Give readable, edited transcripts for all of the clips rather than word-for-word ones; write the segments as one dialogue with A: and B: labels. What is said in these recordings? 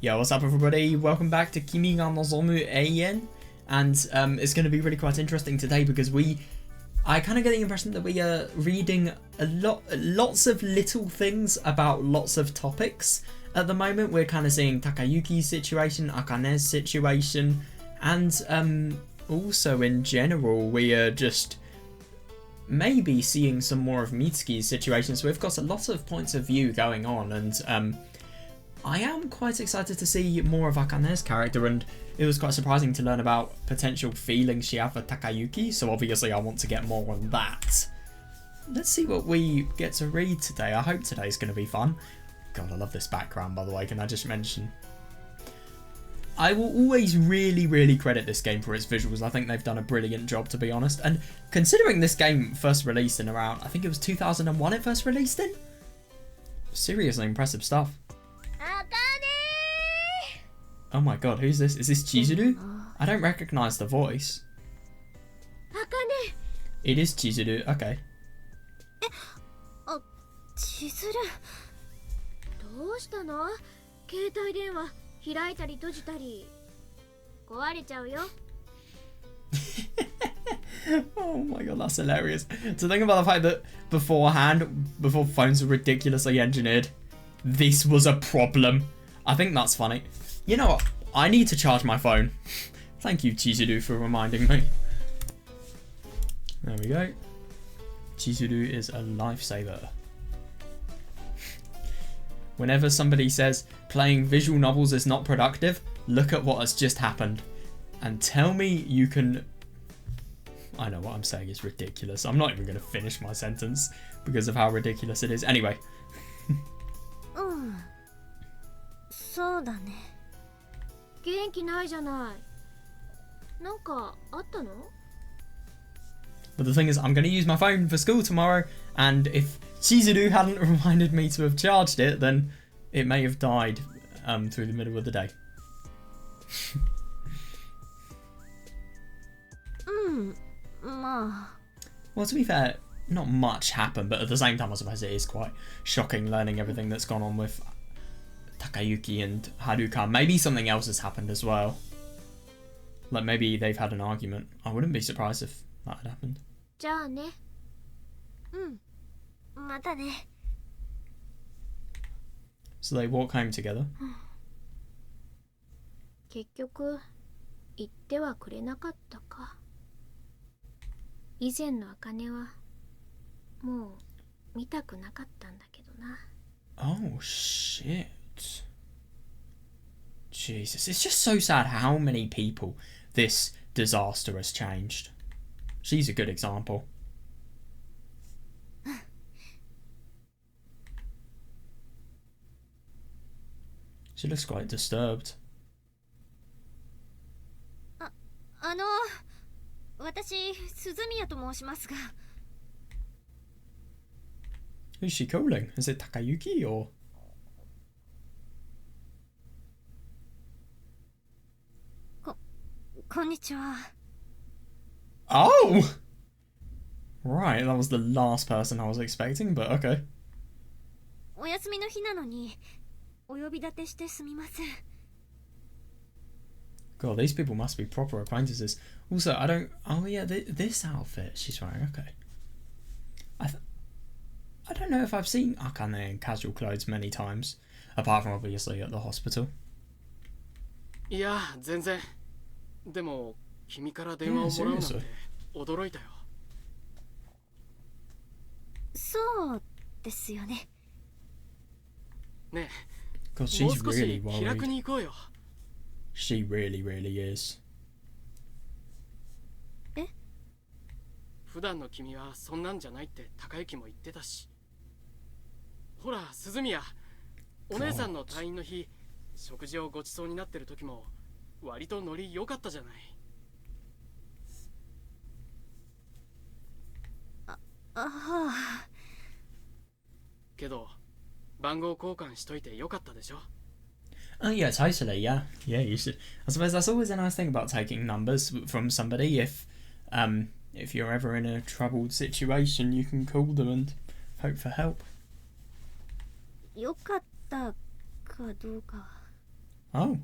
A: Yo, what's up everybody? Welcome back to Kimi ga Nozomu Eien. And it's going to be really quite interesting today because I kind of get the impression that we are reading lots of little things about lots of topics. At the moment, we're kind of seeing Takayuki's situation, Akane's situation, and also in general, we are just maybe seeing some more of Mitsuki's situation. So we've got a lot of points of view going on, and I am quite excited to see more of Akane's character, and it was quite surprising to learn about potential feelings she had for Takayuki, so obviously I want to get more on that. Let's see what we get to read today. I hope today's going to be fun. God, I love this background, by the way, can I just mention? I will always really credit this game for its visuals. I think they've done a brilliant job, to be honest, and considering this game first released in around, I think it was 2001 it first released in? Seriously impressive stuff.
B: Akane!
A: Oh my god, who's this? Is this Chizuru? I don't recognise the voice.
B: Akane!
A: It is Chizuru, okay.
B: 千鶴どうしたの？携帯電話開いたり閉じたり壊れちゃうよ。
A: Oh my god, that's hilarious. To think about the fact that before phones were ridiculously engineered, this was a problem. I think that's funny. You know what? I need to charge my phone. Thank you, Chizuru, for reminding me. There we go. Chizuru is a lifesaver. Whenever somebody says playing visual novels is not productive, look at what has just happened. And tell me you can... I know what I'm saying is ridiculous. I'm not even going to finish my sentence because of how ridiculous it is. Anyway.
B: そうだね。元気ないじゃない。なんかあったの？
A: But the thing is, I'm going to use my phone for school tomorrow, and if Chizuru hadn't reminded me to have charged it, then it may have died through the middle of the day. Well, to be fair, not much happened, but at the same time, I suppose it is quite shocking learning everything that's gone on with Takayuki and Haruka. Maybe something else has happened as well. Like maybe they've had an argument. I wouldn't be surprised if that had happened.
B: じゃあね。またね。
A: So they walk home together.
B: 結局言ってはくれなかったか。以前の茜はもう見たくなかったんだけどな。
A: Oh shit. Jesus, it's just so sad how many people this disaster has changed. She's a good example. She looks quite disturbed.
B: 私、鈴宮と申しますが。
A: Who's she calling? Is it Takayuki or?
B: こんにちは。
A: Oh! Right, that was the last person I was expecting, but okay.
B: お休みの日なのにお呼び立てしてすみません。
A: God, these people must be proper acquaintances. Also, I don't... Oh yeah, this outfit she's wearing, okay. I don't know if I've seen Akane in casual clothes many times, apart from obviously at the hospital.
C: いや、全然。でも、君から電話をもらうなんて驚いたよ。
B: そうですよね。
C: ねえ、
A: God,
C: もう
A: she's
C: 少し
A: really
C: 気楽
A: worried.
C: に行こうよ。
A: She really is.
C: 普段の君はそんなんじゃないって高之も言ってたし。ほら、鈴宮、お姉さんの退院の日、食事をごちそうになってる時も割とノリ良かったじゃない。けど、番号交換しといてよかったでしょ。
A: Oh yeah, totally, yeah. Yeah, you should. I suppose that's always a nice thing about taking numbers from somebody. If you're ever in a troubled situation, you can call them and hope for help.
B: よかったかどうかは。
A: Oh.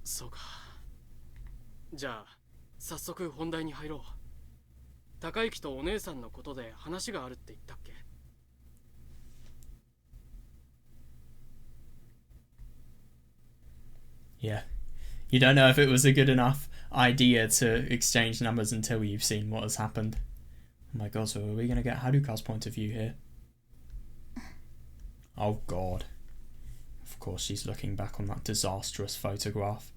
C: そうか。じゃあ早速本題に入ろう。高之とお姉さんのことで話があるって言ったっけ？
A: Yeah. You don't know if it was a good enough idea to exchange numbers until you've seen what has happened. Oh my god, so are we going to get Haruka's point of view here? Oh god. Of course she's looking back on that disastrous photograph.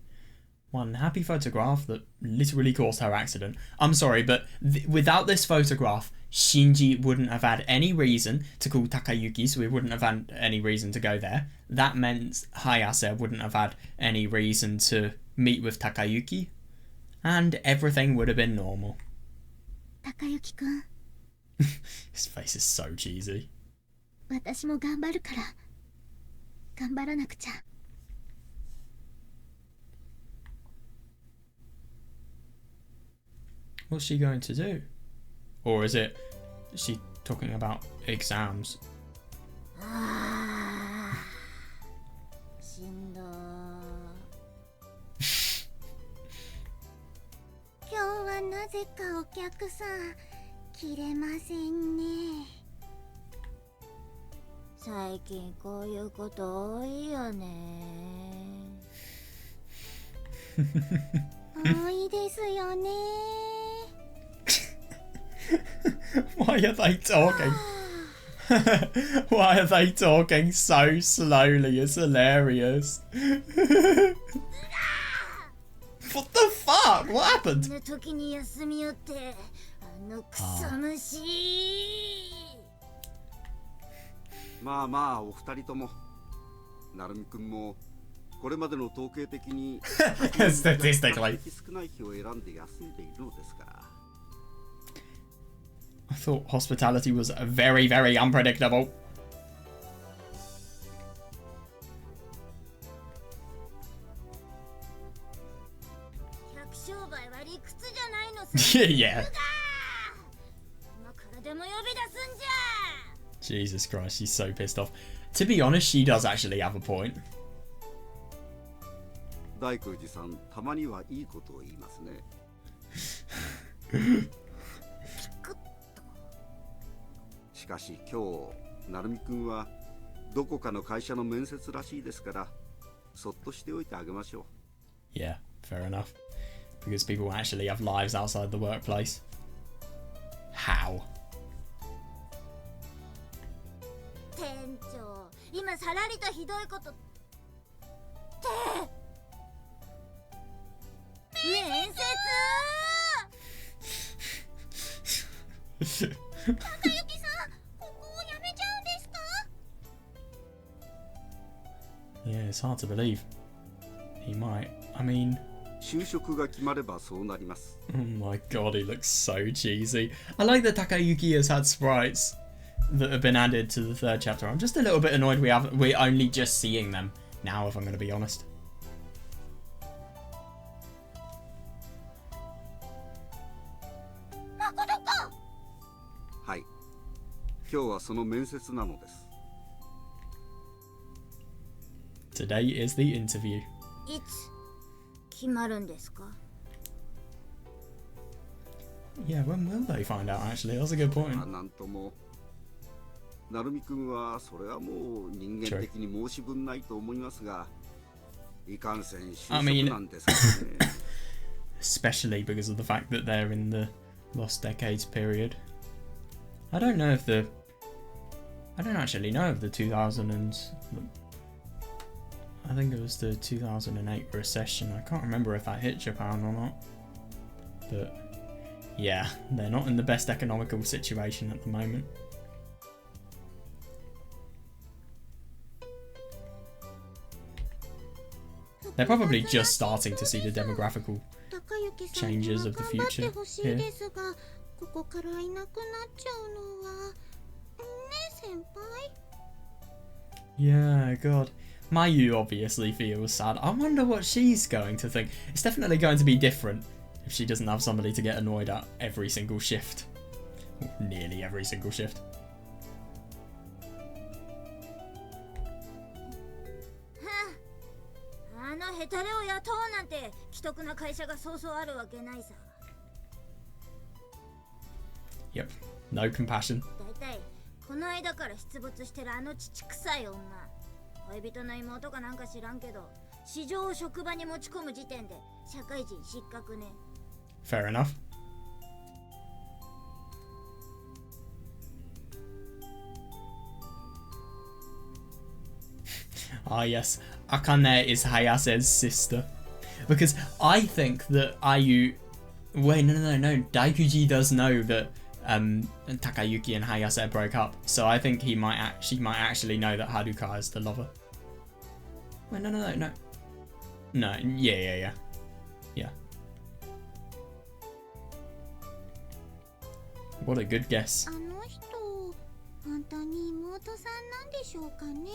A: One happy photograph that literally caused her accident. I'm sorry, but without this photograph, Shinji wouldn't have had any reason to call Takayuki, so he wouldn't have had any reason to go there. That meant Hayase wouldn't have had any reason to meet with Takayuki, and everything would have been normal.
B: Takayuki-kun.
A: His face is so cheesy.
B: 私も頑張るから。頑張らなくちゃ。
A: What's she going to do? Or is she talking about exams?
B: しんどー。今日はなぜかお客さん切れませんね。最近こういうこと多いよね。多いですよね。
A: Why are they talking? Why are they talking so slowly? It's hilarious. What the fuck? What happened?
B: の時に休みよってクソ虫。
D: まあまあお二人ともなるみくんもこれまでの統計的に
A: Statistically.
D: 少ない日を選んで休んでいるのですから。
A: I thought hospitality was very, very unpredictable.
B: 客商売は理屈じゃないのさ。
A: Yeah.
B: 今からでも呼び出すんじゃ。
A: Jesus Christ, she's so pissed off. To be honest, she does actually have a point.
D: 大空寺さん、たまにはいいことを言いますね。しかし今日、なるみくんはどこかの会社の面接らしいですから、そっとしておいてあげましょ
A: う。Yeah, fair enough. Because people actually have lives outside the workplace. How?
B: 店長、今さらりとひどいことって。面接。高之さん、ここを辞めちゃうんですか？
A: Yeah, it's hard to believe. He might. I mean,
D: 就職が決まればそうなります。
A: oh my god, he looks so cheesy. I like that Takayuki has had sprites that have been added to the third chapter. I'm just a little bit annoyed we're only just seeing them now, if I'm going to be honest.
D: はい。今日はその面接なのです。
A: Today is the interview.
B: いつ決まるんですか？
A: Yeah, when will they find out actually? That's a good point.
D: なんともなるみくんはそれはもう人間的に申し分ないと思いますが、いかんせん就職なんですからね。
A: Especially because of the fact that they're in the Lost Decades period. I don't actually know of the 2000s. I think it was the 2008 recession. I can't remember if that hit Japan or not. But yeah, they're not in the best economical situation at the moment. They're probably just starting to see the demographical changes of the future here. Yeah, God. Mayu obviously feels sad. I wonder what she's going to think. It's definitely going to be different if she doesn't have somebody to get annoyed at every single shift. Or nearly every single shift.
B: ヘタレを雇おうなんて既得な会社がそうそうあるわけないさ。
A: Yep, no compassion.
B: だいたいこの間から出没してるあの乳臭い女、恋人の妹かなんか知らんけど市場を職場に持ち込む時点で社会人失格ね。
A: Fair enough. Ah yes, Akane is Hayase's sister. Because I think that Ayu... Wait, no. Daikuji does know that Takayuki and Hayase broke up, so I think she might actually know that Haruka is the lover. Wait, no. No, yeah. What a good guess.
B: あの人本当に妹さんなんでしょうかね。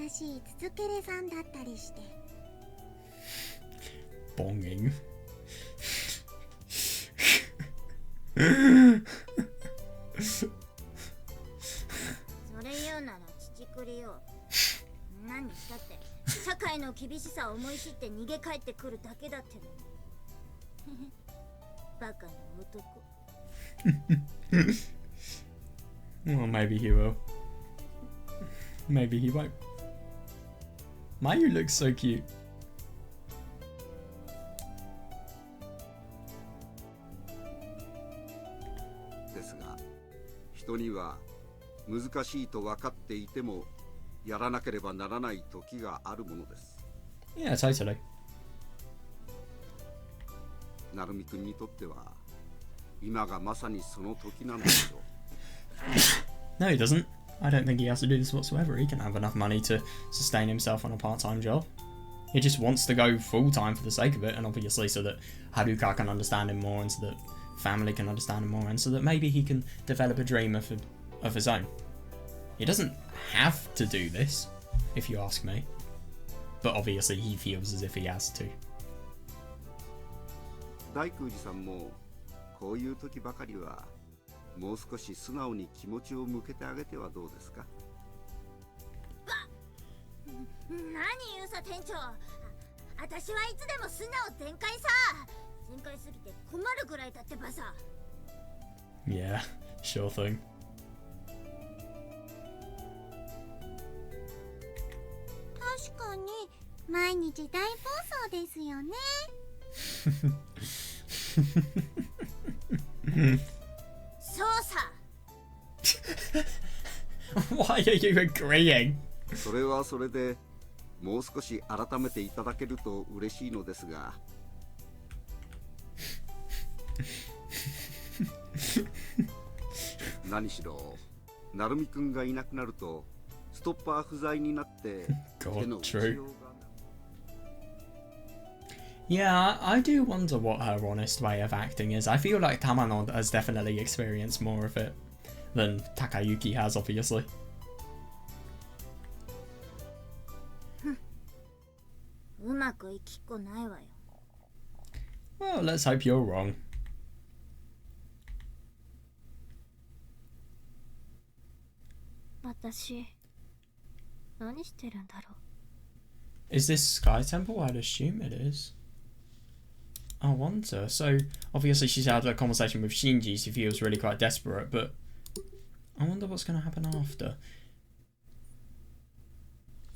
B: 新しい続けれさんだったりして。
A: Bonging.
B: それ言うなら乳くりよ。何したって社会の厳しさを思い知って逃げ帰ってくるだけだってのに。バカな男。
A: Well, maybe he will. Maybe he won't. Mayu looks so cute.
D: ですが、人には難しいと分かっていてもやらなければならない時があるものです。
A: Yeah, totally.
D: なるみくんにとっては今がまさにその時なんでしょう。
A: No, he doesn't. I don't think he has to do this whatsoever. He can have enough money to sustain himself on a part-time job. He just wants to go full-time for the sake of it, and obviously so that Haruka can understand him more, and so that family can understand him more, and so that maybe he can develop a dream of his own. He doesn't have to do this, if you ask me. But obviously he feels as if he has to.
D: 大空寺さんもこういう時ばかりはもう少し素直に気持ちを向けてあげてはどうですか。
B: 何言うさ店長。私はいつでも素直全開さ。全開すぎて困るくらいだってばさ。
A: Yeah, sure thing.
B: 確かに毎日大暴走ですよね。そうさ。
A: Why are you agreeing?
D: それはそれでもう少し改めていただけると嬉しいのですが。何しろなるみくんがいなくなるとストッパー不在になって手の打ちようが。
A: Yeah, I do wonder what her honest way of acting is. I feel like Tamano has definitely experienced more of it than Takayuki has, obviously.
B: うまくいきっこないわよ。
A: Well, let's hope you're wrong.
B: 私何してるんだろう。
A: Is this Sky Temple? I'd assume it is. I wonder. So, obviously she's had a conversation with Shinji. She feels really quite desperate, but I wonder what's going to happen after.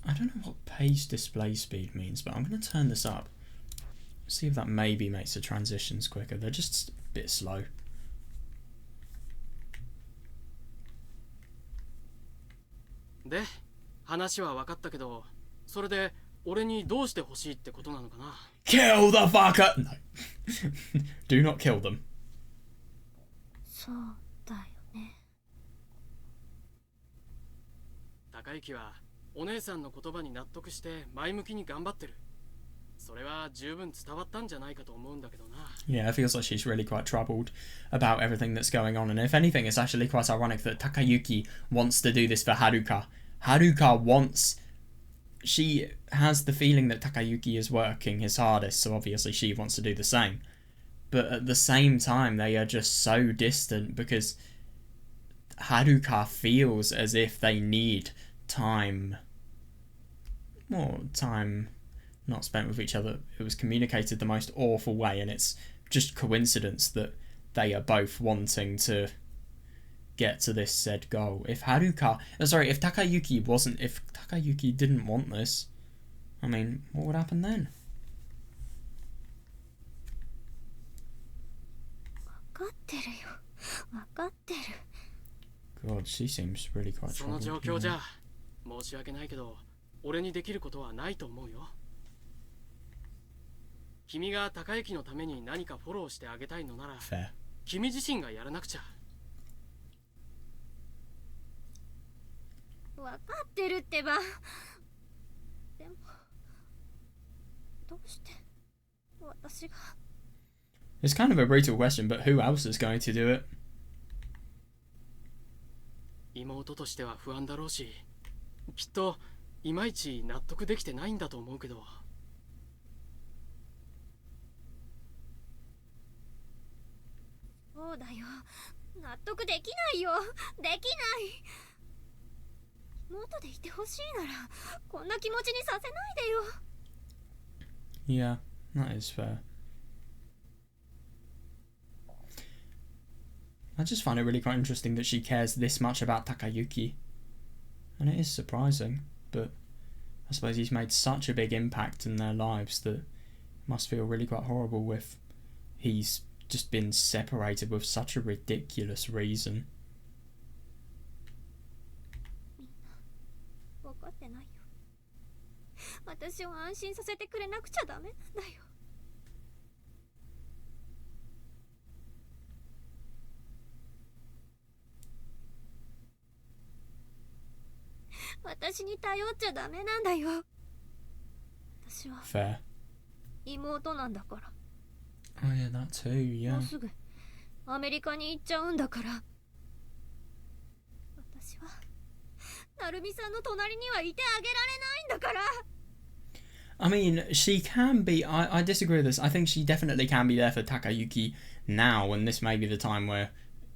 A: I don't know what page display speed means, but I'm going to turn this up. See if that maybe makes the transitions quicker. They're just a bit slow.
C: で、話は分かったけど、それで俺にどうしてほしいってことなのかな。
A: Kill the fucker! No. Do not kill them.
B: そうだよね。
C: 高之はお姉さんの言葉に納得して前向きに頑張ってる。それは十分伝わったんじゃないかと思うんだけどな。
A: Yeah, it feels like she's really quite troubled about everything that's going on. And if anything, it's actually quite ironic that Takayuki wants to do this for Haruka. Haruka wants... She has the feeling that Takayuki is working his hardest, so obviously she wants to do the same. But at the same time, they are just so distant because Haruka feels as if they need time... More time not spent with each other. It was communicated the most awful way, and it's just coincidence that they are both wanting to get to this said goal. If Takayuki didn't want this, I mean, what would happen then?
B: 分かってるよ。分かってる。
A: God, she seems really quite
C: その
A: troubled.
C: 状況じゃ申し訳ないけど俺にできることはないと思うよ。君が高之のために何かフォローしてあげたいのなら
A: Fair.
C: 君自身がやらなくちゃ。
B: 分かってるってば。でもどうして私が。
A: It's kind of a brutal question, but who else is going to do it?
C: 妹としては不安だろうし、きっといまいち納得できてないんだと思うけど。
B: そうだよ。納得できないよ。できない。妹でいてほしいならこんな気持ちにさせないでよ。
A: Yeah, that is fair. I just find it really quite interesting that she cares this much about Takayuki. And it is surprising, but I suppose he's made such a big impact in their lives that it must feel really quite horrible if he's just been separated with such a ridiculous reason.
B: 分かってないよ。私を安心させてくれなくちゃダメなんだよ。私に頼っちゃダメなんだよ。私は
A: Fair.
B: 妹なんだから。
A: Oh yeah, that too,
B: も
A: yeah.
B: うすぐアメリカに行っちゃうんだから。私はなるみさんの隣にはいてあげられないんだから。
A: I mean, she can be... I disagree with this. I think she definitely can be there for Takayuki now, and this may be the time where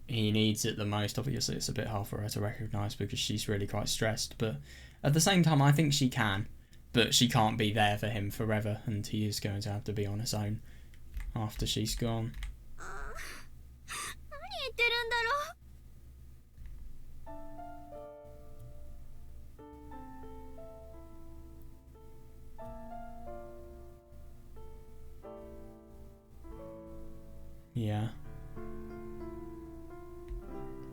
A: he needs it the most. Obviously, it's a bit hard for her to recognise because she's really quite stressed, but at the same time, I think she can, but she can't be there for him forever, and he is going to have to be on his own after she's gone.
B: 何言ってるんだろう。
A: Yeah.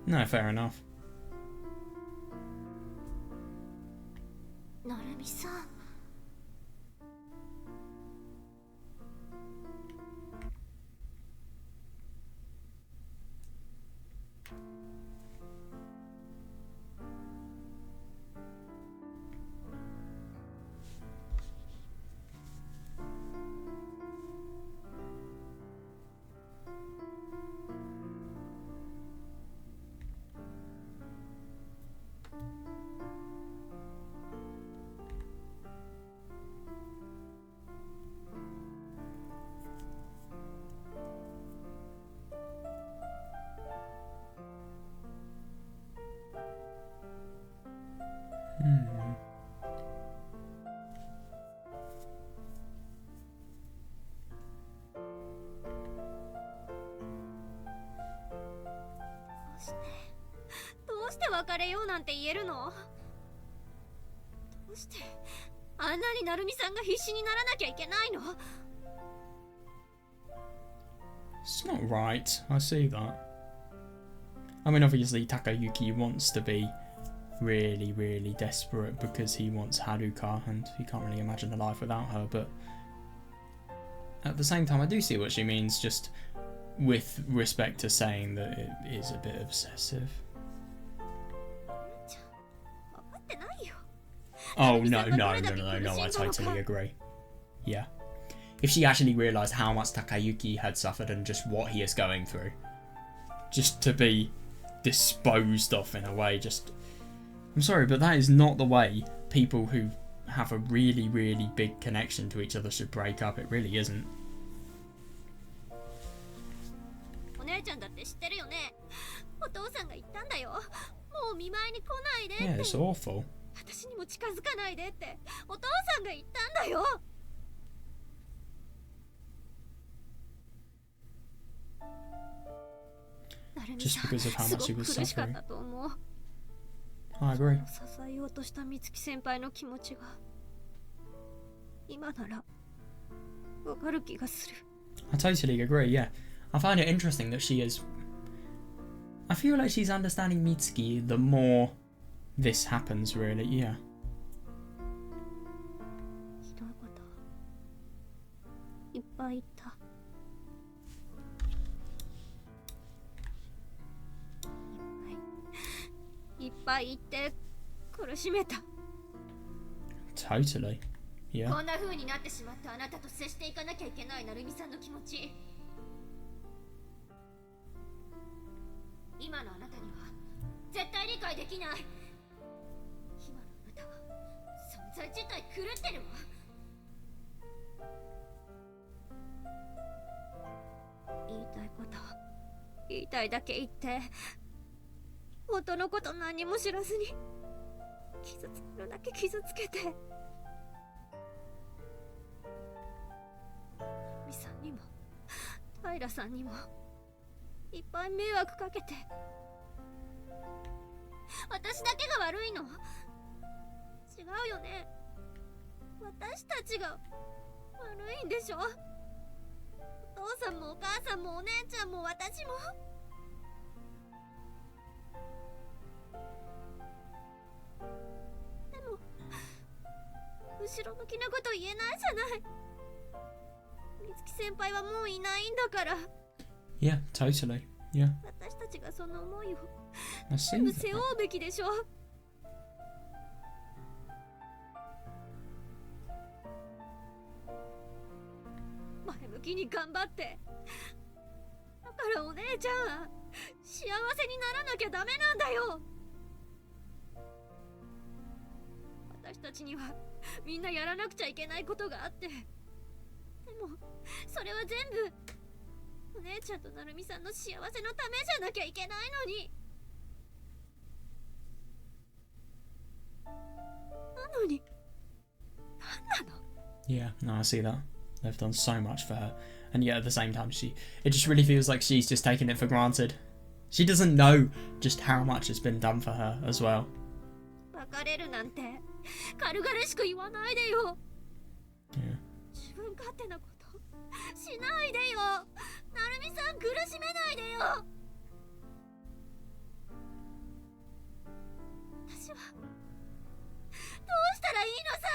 A: No, fair enough.
B: なるみさん。 どうして別れようなんて言えるの？どうしてあんなになるみさんが必死にならなきゃいけないの？
A: It's not right. I see that. I mean, obviously, Takayuki wants to be really, really desperate because he wants Haruka and he can't really imagine a life without her, but at the same time, I do see what she means, just with respect to saying that it is a bit obsessive. Oh, no, I totally agree. Yeah. If she actually realised how much Takayuki had suffered and just what he is going through, just to be disposed of in a way, just... I'm sorry, but that is not the way people who have a really, really big connection to each other should break up. It really isn't. Yeah, it's awful.
B: 私にも近づかないでってお父さんが言ったんだよ。
A: just because of how much he was
B: すごく苦しかっ
A: suffering.
B: たと思う。
A: I agree.
B: 支えようとした美月先輩の気持ちが今ならわかる気がする。
A: I totally agree, yeah. I find it interesting that she is... I feel like she's understanding Mitsuki the more this happens, really, yeah.
B: ひどいこといっぱい言った。いっぱい言って苦しめた。
A: Totally, yeah.
B: こんな風になってしまったあなたと接していかなきゃいけない成美さんの気持ち。今のあなたには絶対理解できない。今のあなたは存在自体狂ってるわ。言いたいこと言いたいだけ言って本当のこと何も知らずに傷つけるだけ傷つけて、美さんにも平さんにもいっぱい迷惑かけて、私だけが悪いの？違うよね。私たちが悪いんでしょ。お父さんもお母さんもお姉ちゃんも私も。でも後ろ向きなこと言えないじゃない。美月先輩はもういないんだから。
A: Yeah, totally, yeah.
B: 私たちがその思いを
A: I
B: 全
A: see
B: 部
A: that.
B: 背負うべきでしょ。前向きに頑張って。だからお姉ちゃんは幸せにならなきゃダメなんだよ。私たちにはみんなやらなくちゃいけないことがあって、でもそれは全部お姉ちゃんと成美さんの幸せのためじゃなきゃいけないのに。なのに何なの？
A: Yeah, no, I see that. They've done so much for her. And yet at the same time, it just really feels like she's just taking it for granted. She doesn't know just how much has been done for her as well.
B: 別れるなんて軽々しく言わないでよ。
A: Yeah.
B: 自分勝手なことしないでよ。成美さん苦しめないでよ。私はどうしたらいいのさ。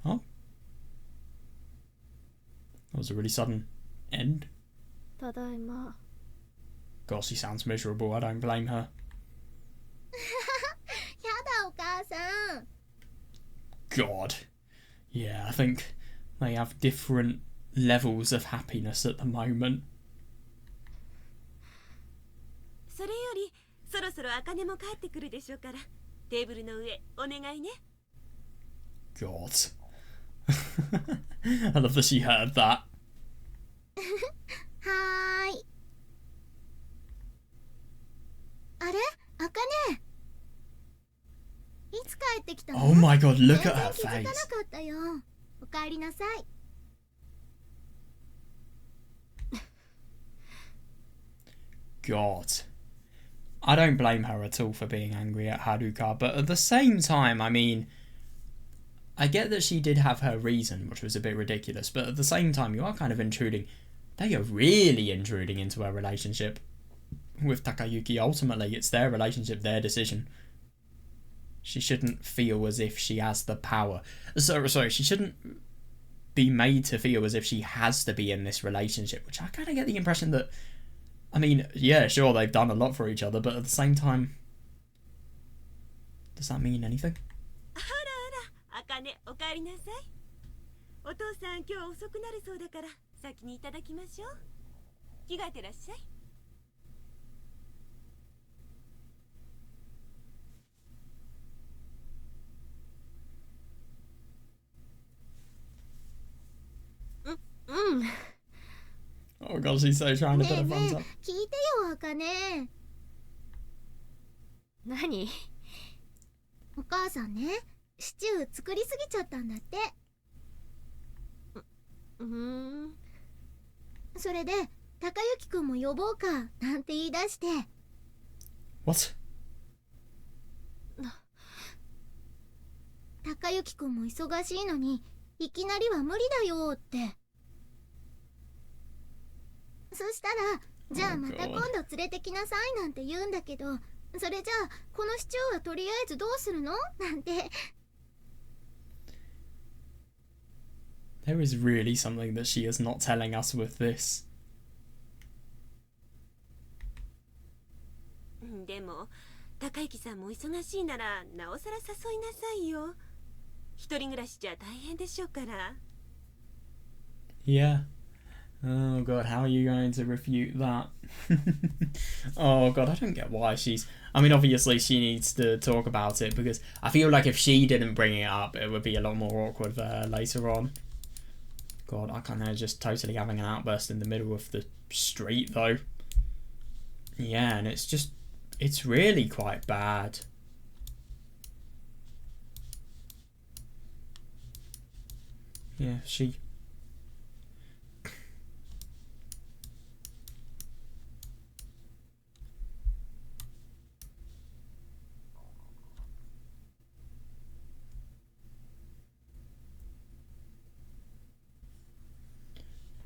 A: Oh? That was a really sudden end.
B: ただいま。
A: Gosh, she sounds miserable. I don't blame her.
B: やだお母さん。
A: God. Yeah, I think they have different levels of happiness at the moment.
E: それよりそろそろ茜も帰ってくるでしょうから、テーブルの上お願いね。
A: God. I love that she heard that.
B: はーい。あれ？あかね。いつ帰ってきたの？
A: Oh my god, look at
B: 全然
A: her
B: 気づかな
A: face.
B: かったよ。おかえりなさい。
A: God. I don't blame her at all for being angry at Haruka, but at the same time, I mean, I get that she did have her reason, which was a bit ridiculous, but at the same time, you are kind of intruding. They are really intruding into her relationship with Takayuki. Ultimately, it's their relationship, their decision. She shouldn't feel as if she has the power. Sorry, she shouldn't be made to feel as if she has to be in this relationship, which I kind of get the impression that, I mean, yeah, sure, they've done a lot for each other, but at the same time, does that mean anything?
E: あらあら、茜お帰りなさい。お父さん今日遅くなるそうだから先にいただきましょう。着替えてらっしゃい。
B: うん。
A: Oh god, she's so trying to
B: ね
A: put
B: え
A: her
B: ね
A: thumbs
B: え、
A: up.
B: 聞いてよあかね。何？お母さんね、シチュー作りすぎちゃったんだって。それで高之くんも呼ぼうかなんて言い出して。
A: What?
B: 高之くんも忙しいのにいきなりは無理だよって。そしたらじゃあまた今度連れてきなさいなんて言うんだけど、それじゃあこの市長はとりあえずどうするのなんて。
A: There is really something that she is not telling us with this.
E: でも高之さんも忙しいならなおさら誘いなさいよ。一人暮らしじゃ大変でしょうから。
A: Yeah. Oh god, how are you going to refute that? Oh god, I don't get why she's... I mean, obviously she needs to talk about it, because I feel like if she didn't bring it up, it would be a lot more awkward for her later on. God, Akane just totally having an outburst in the middle of the street, though. Yeah, and it's just... It's really quite bad. Yeah, she...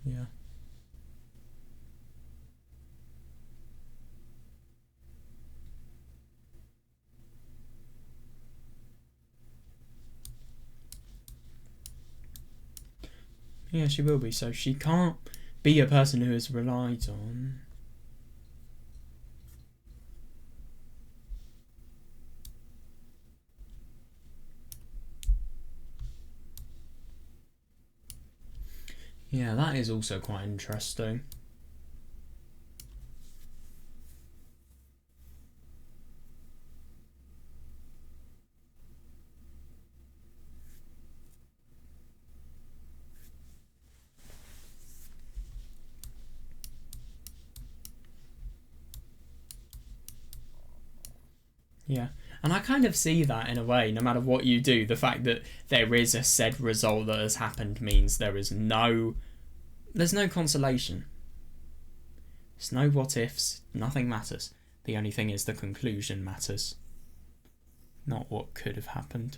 A: Yeah. Yeah, she will be, so she can't be a person who is relied on. Yeah, that is also quite interesting. Yeah, and I kind of see that in a way, no matter what you do, the fact that there is a said result that has happened means there's no consolation. There's no what ifs, nothing matters. The only thing is the conclusion matters, not what could have happened.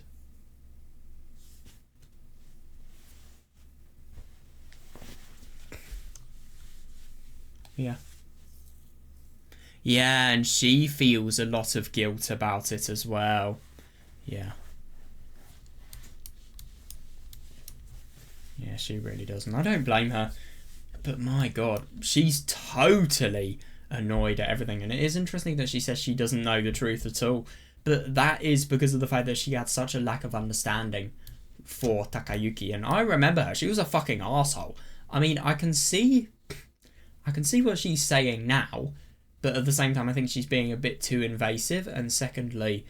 A: Yeah. Yeah, and she feels a lot of guilt about it as well. Yeah. Yeah, she really does. And I don't blame her. But my god, she's totally annoyed at everything. And it is interesting that she says she doesn't know the truth at all. But that is because of the fact that she had such a lack of understanding for Takayuki. And I remember her. She was a fucking arsehole. I mean, I can see what she's saying now. But at the same time, I think she's being a bit too invasive. And secondly,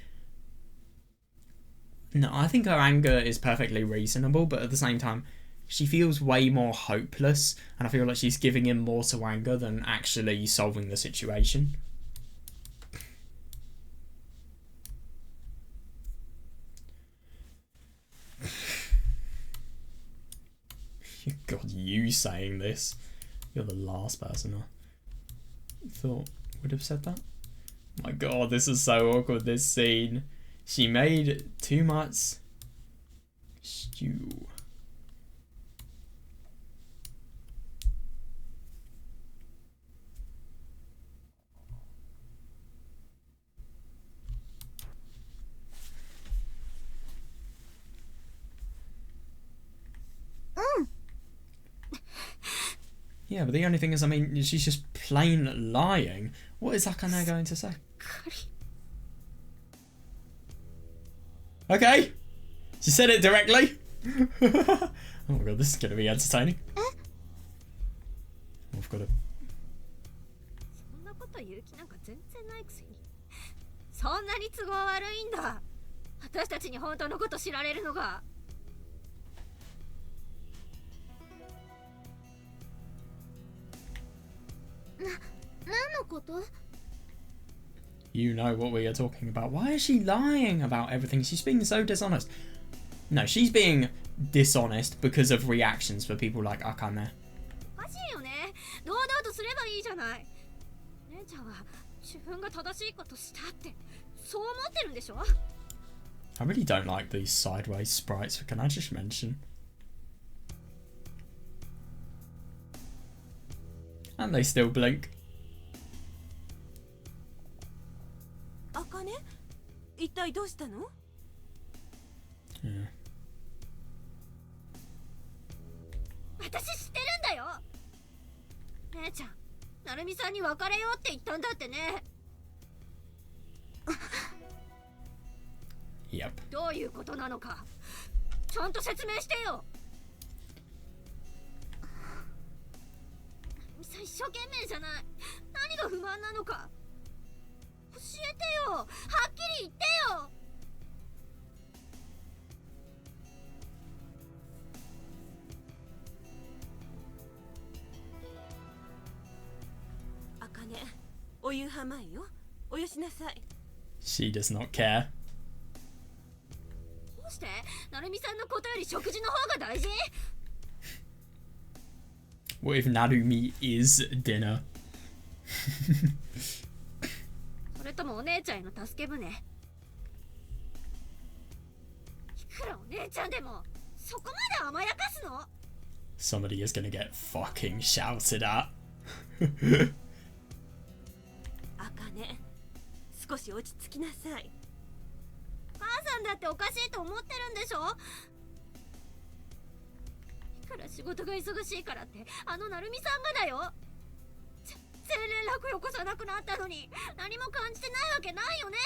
A: no, I think her anger is perfectly reasonable. But at the same time, she feels way more hopeless. And I feel like she's giving in more to anger than actually solving the situation. God, you saying this. You're the last person I thought would have said that. My god, this is so awkward, this scene. She made too much stew. Yeah, but the only thing is, I mean, she's just plain lying. What is Akane going to say? Okay! She said it directly! Oh my god, this is going to be entertaining. Oh, I've got to...
B: そんなこと言う気なんか全然ないくせに。そんなに都合悪いんだ。私たちに本当のこと知られるのが。何のこと?
A: You know what we are talking about. Why is she lying about everything? She's being so dishonest. No, she's being dishonest because of reactions for people like Akane.
B: おかしいよね。堂々とすればいいじゃない。姉ちゃんは自分が正しいことしたってそう思ってるんでしょ。
A: I really don't like these sideways sprites, can I just mention? And they still blink.
E: あかね、一体どうしたの？
A: Yeah.
B: 私知ってるんだよ。姉ちゃん、なるみさんに別れようって言ったんだってね。
A: Yep.
B: どういうことなのかちゃんと説明してよ。一生懸命じゃない。何が不満なのか教えてよ。はっきり言ってよ。
E: あかね、お夕飯前よ。およしなさい。
A: She does not care.
B: どうしてなるみさんのことより食事の方が大事？
A: What if Narumi is dinner?
B: それともお姉ちゃんへの助け舟？いくらお姉ちゃんでもそこまで甘やかすの？
A: Somebody is gonna get fucking shouted at.
E: あかね、少し落ち着きなさい。
B: 母さんだっておかしいと思ってるんでしょ？いくら仕事が忙しいからってあのなるみさんがだよ。全然連絡よこさなくなったのに何も感じてないわけないよね。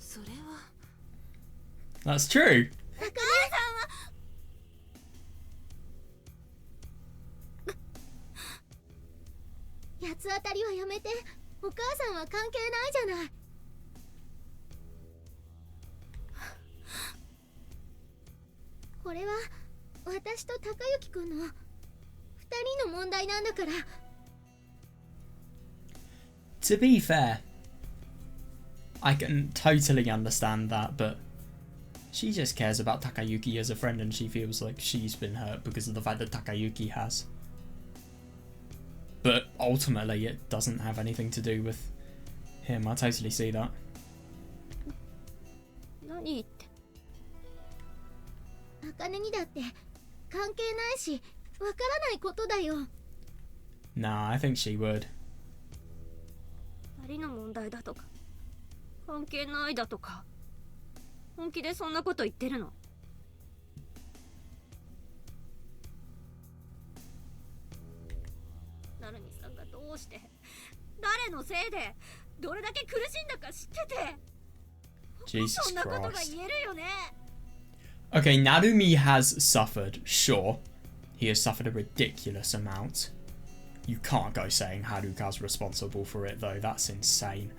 E: それは
A: That's true.
B: お母さんは八つ当たりはやめて。お母さんは関係ないじゃない。これは私と高之くんの2人の問題なんだから。
A: To be fair, I can totally understand that, but she just cares about Takayuki as a friend and she feels like she's been hurt because of the fact that Takayuki has. But ultimately it doesn't have anything to do with him. I totally see that.
B: 何言って。茜にだって関係ないしわからないことだよ。
A: Nah, I think she would.
B: 2人の問題だとか関係ないだとか本気でそんなこと言ってるの？なるみさんがどうして誰のせいでどれだけ苦しんだか知ってて
A: Jesus
B: そんなことが
A: Christ.
B: 言えるよね。
A: Okay, Narumi has suffered, sure. He has suffered a ridiculous amount. You can't go saying Haruka's responsible for it though, that's insane.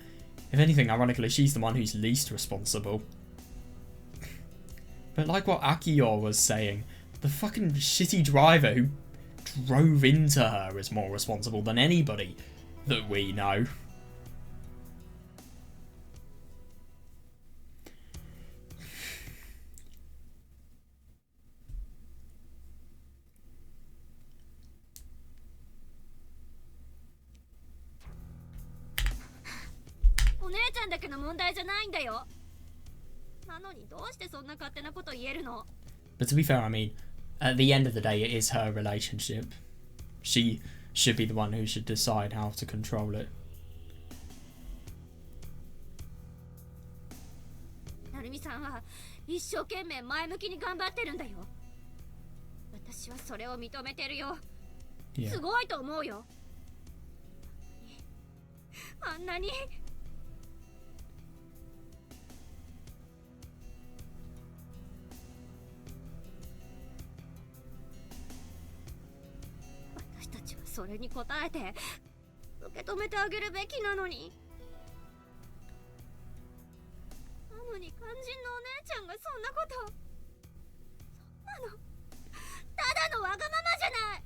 A: If anything, ironically, she's the one who's least responsible. But like what Akiyo was saying, the fucking shitty driver who drove into her is more responsible than anybody that we know.
B: お姉ちゃんだけの問題じゃないんだよ。なのにどうしてそんな勝手なこと言えるの？
A: But to be fair, I mean, at the end of the day, it is her relationship. She should be the one who should decide how to control it.
B: なるみさんは一生懸命前向きに頑張ってるんだよ。私はそれを認めてるよ。
A: Yeah.
B: すごいと思うよ。あんなに私たちはそれに応えて受け止めてあげるべきなのに。なのに肝心のお姉ちゃんがそんなこと。そんなのただのわがままじゃない。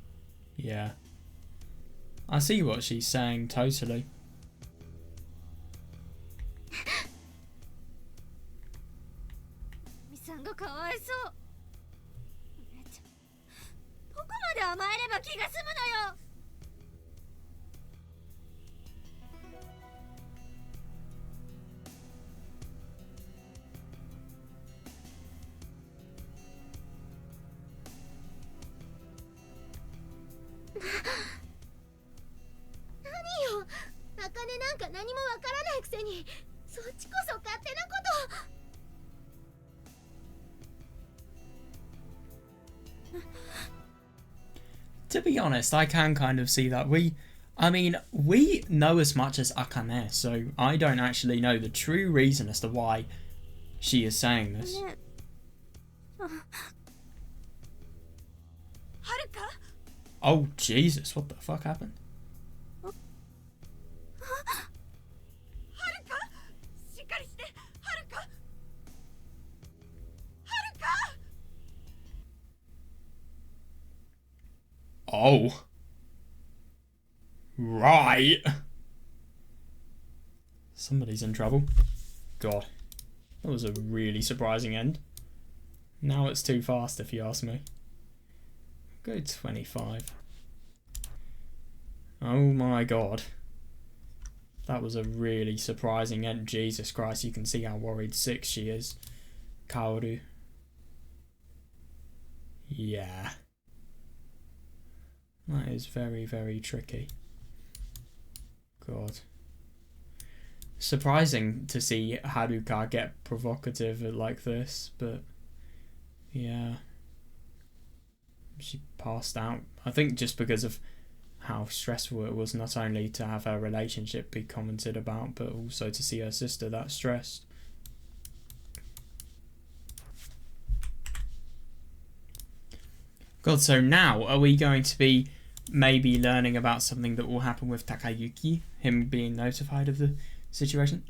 A: Yeah. I see what she's saying, totally.
B: みさんが何よ、茜なんか何もわからないくせに、そっちこそ勝手なこと。
A: To be honest, I can kind of see that. I mean, we know as much as Akane, so I don't actually know the true reason as to why she is saying this.
E: Haruka?
A: Oh, Jesus, what the fuck happened?
E: Haruka? しっかりして、Haruka! Haruka!
A: Oh. Right. Somebody's in trouble. God. That was a really surprising end. Now it's too fast if you ask me. Go 25. Oh my god. That was a really surprising end. Jesus Christ, you can see how worried 6 she is. Kaoru. Yeah. That is very, very tricky. God. Surprising to see Haruka get provocative like this, but yeah. She passed out. I think just because of how stressful it was, not only to have her relationship be commented about, but also to see her sister that stressed. God, so now are we going to be maybe learning about something that will happen with Takayuki? Him being notified of the situation?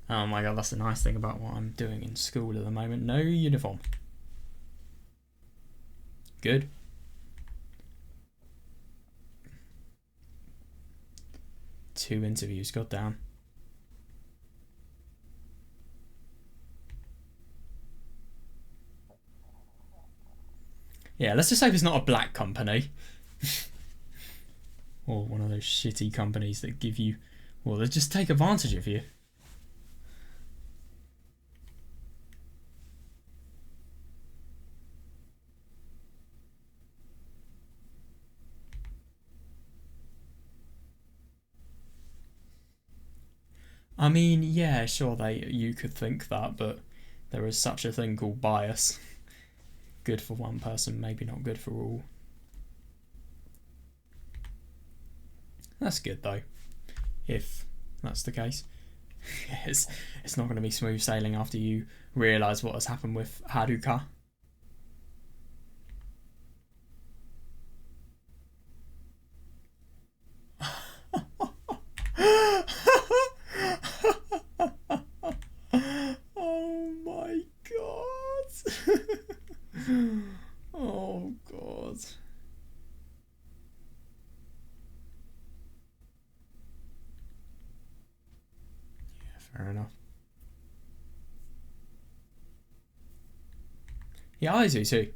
A: Oh my god, that's the nice thing about what I'm doing in school at the moment. No uniform. Good. Two interviews, goddamn. Yeah, let's just hope it's not a black company. Or one of those shitty companies that give you... Well, they just take advantage of you. I mean, yeah, sure, you could think that, but there is such a thing called bias. Good for one person, maybe not good for all. That's good, though, if that's the case. it's not going to be smooth sailing after you realise what has happened with Haruka. Oh my god. Oh god. Yeah, fair enough. Yeah, I do too.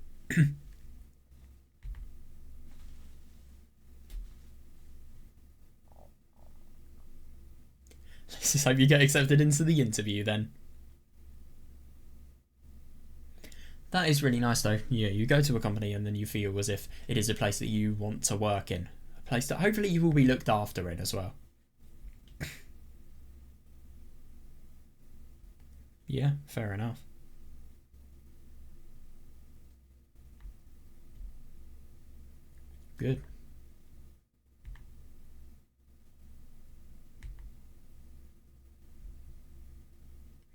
A: Let's just hope you get accepted into the interview then. That is really nice though. Yeah, you go to a company and then you feel as if it is a place that you want to work in. A place that hopefully you will be looked after in as well. Yeah, fair enough. Good.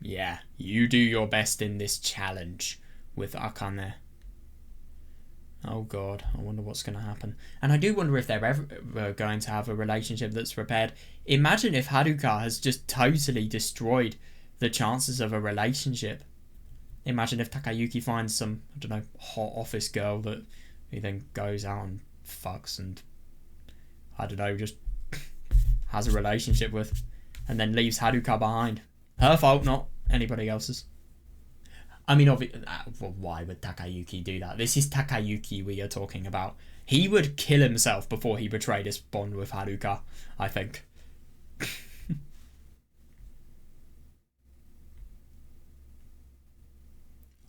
A: Yeah, you do your best in this challenge with Akane. Oh god, I wonder what's going to happen. And I do wonder if they're ever going to have a relationship that's repaired. Imagine if Haruka has just totally destroyed the chances of a relationship. Imagine if Takayuki finds some, I don't know, hot office girl that he then goes out and fucks and, I don't know, just has a relationship with and then leaves Haruka behind. Her fault, not anybody else's. I mean, well, why would Takayuki do that? This is Takayuki we are talking about. He would kill himself before he betrayed his bond with Haruka, I think.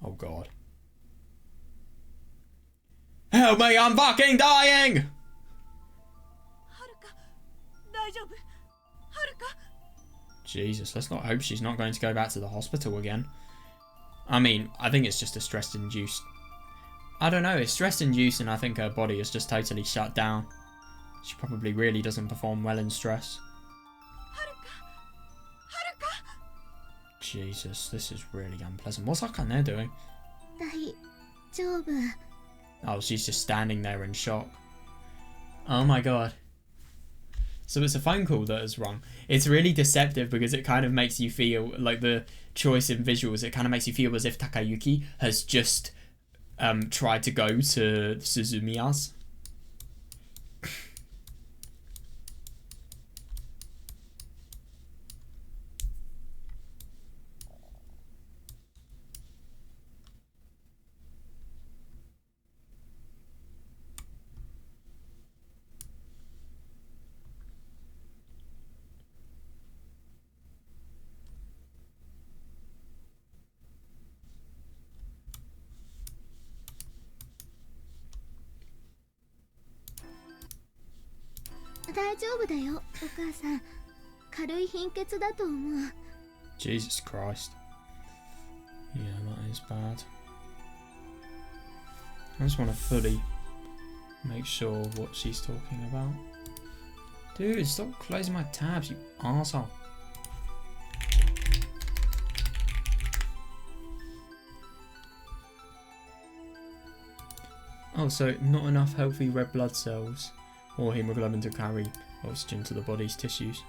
A: Oh god. Help me, I'm fucking dying!
E: はるか大丈夫？はるか
A: Jesus, let's not hope she's not going to go back to the hospital again. I mean, I think it's just a stress-induced... I don't know, it's stress-induced and I think her body is just totally shut down. She probably really doesn't perform well in stress.
E: はるか
A: Jesus, this is really unpleasant. What's Akane doing?
B: 大丈夫。
A: Oh, she's just standing there in shock. Oh my god. So it's a phone call that is wrong. It's really deceptive because it kind of makes you feel like the choice in visuals, it kind of makes you feel as if Takayuki has just tried to go to Suzumiya's.
B: 「大丈夫だよ、お母さん。軽い貧血だと思う。
A: Jesus Christ. Yeah, that is bad. I just want to fully make sure what she's talking about. Dude, stop closing my tabs, you arsehole. Oh, so not enough healthy red blood cells or hemoglobin to carry oxygen to the body's tissues.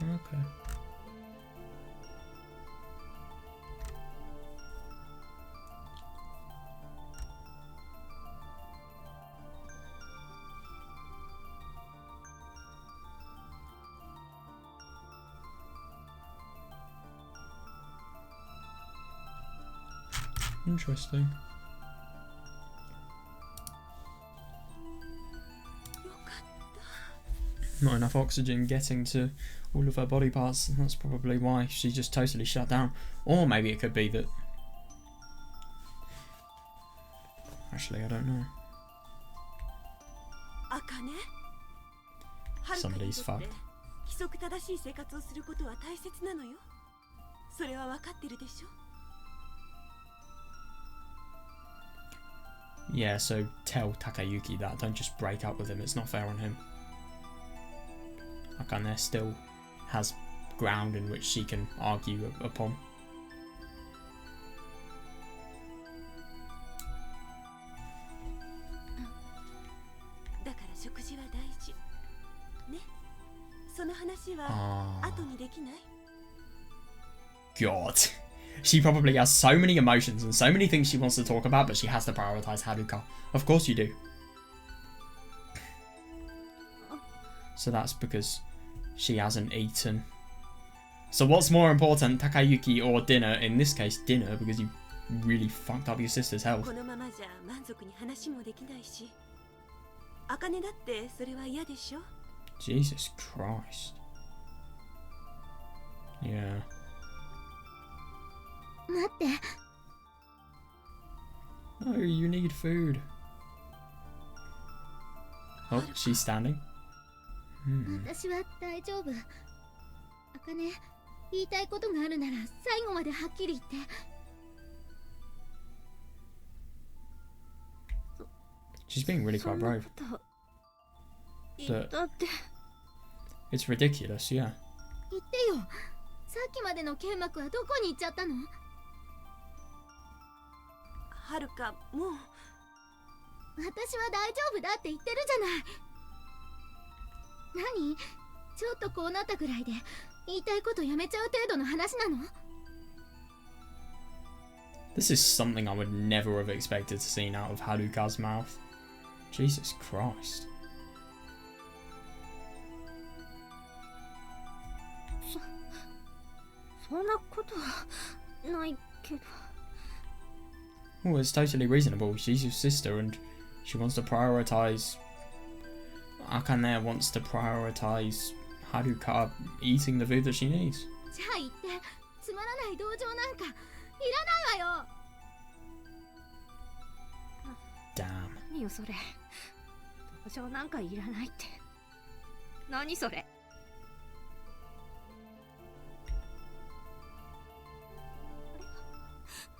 A: Okay. Interesting.
E: よかった。
A: Not enough oxygen getting to all of her body parts. That's probably why she just totally shut down. Or maybe it could be that... Actually, I don't know.
E: あかね。はるかに
A: Somebody's
E: とって
A: fucked.
E: 規則正しい生活をすることは大切なのよ。それは分かってるでしょ。
A: Yeah, so tell Takayuki that. Don't just break up with him. It's not fair on him. Akane still has ground in which she can argue upon.
E: だから食事は大事。ね。その話は後にできない？
A: God. She probably has so many emotions and so many things she wants to talk about, but she has to prioritize Haruka. Of course you do. So that's because she hasn't eaten. So what's more important, Takayuki or dinner? In this case, dinner, because you really fucked up your sister's health.
E: このままじゃ満足に話もできないし。あかねだってそれは嫌でしょ？
A: Jesus Christ. Yeah.
B: 待って。
A: No, you need food. Oh, she's standing.
B: 私は大丈夫。あかね、言いたいことがあるなら最後まではっきり言って。
A: She's being really quite brave.
B: 言ったって。
A: It's ridiculous, yeah.
B: 言ってよ。さっきまでの剣幕はどこに行っちゃったの？
E: はるかもう。
B: 私は大丈夫だって言ってるじゃない。何？ちょっとこうなったぐらいで言いたいことやめちゃう程度の話なの？
A: This is something I would never have expected to see out of Haruka's mouth. Jesus Christ.
B: そんなことはないけど。
A: Well, it's totally reasonable. She's your sister and she wants to prioritize... Akane wants to prioritize Haruka eating the food that she needs.
B: じゃあ言って、つまらない同情なんかいらないわよ。何よそれ。同情なんかいらないって。何それ。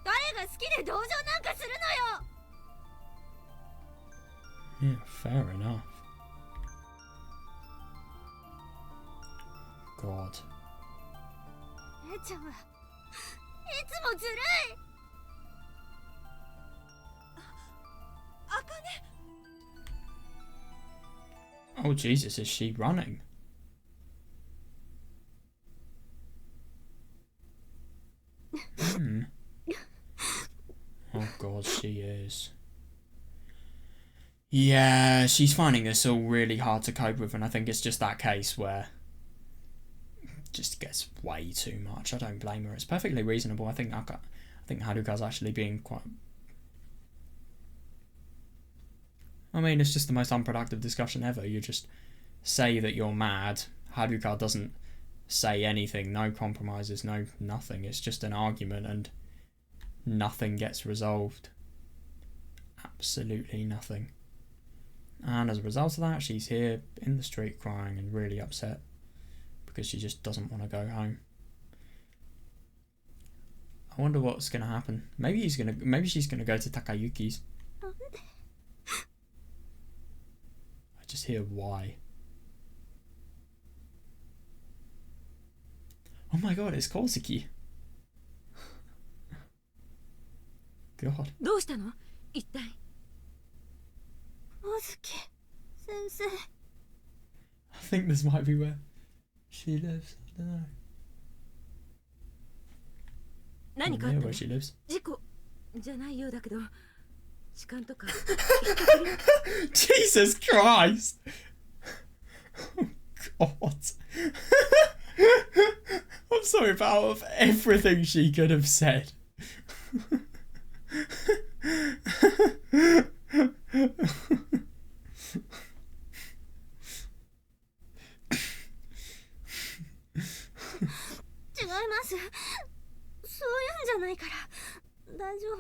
B: 誰が好きで同情なんかするのよ。
A: Yeah, fair enough. God.
B: 姉ちゃんはいつもずるい。あかね。
A: Oh Jesus, is she running? Oh God, she is. Yeah, she's finding this all really hard to cope with, and I think it's just that case where it just gets way too much. I don't blame her. It's perfectly reasonable. I think Haruka's actually being quite... I mean, it's just the most unproductive discussion ever. You just say that you're mad. Haruka doesn't say anything. No compromises, no nothing. It's just an argument and nothing gets resolved. Absolutely nothing. And as a result of that, she's here in the street crying and really upset because she just doesn't want to go home. I wonder what's going to happen. Maybe she's going to go to Takayuki's. I just hear why. Oh my god, it's Kosuke. God.
E: どうしたの？一体。
B: 小月先生。
A: I think this might be where she lives. I don't know.
E: 何かあった
A: Near
E: の？
A: where she lives.
E: 事故じゃないようだけど、痴漢とか。
A: Jesus Christ! Oh, God. I'm sorry, but out of everything she could have said.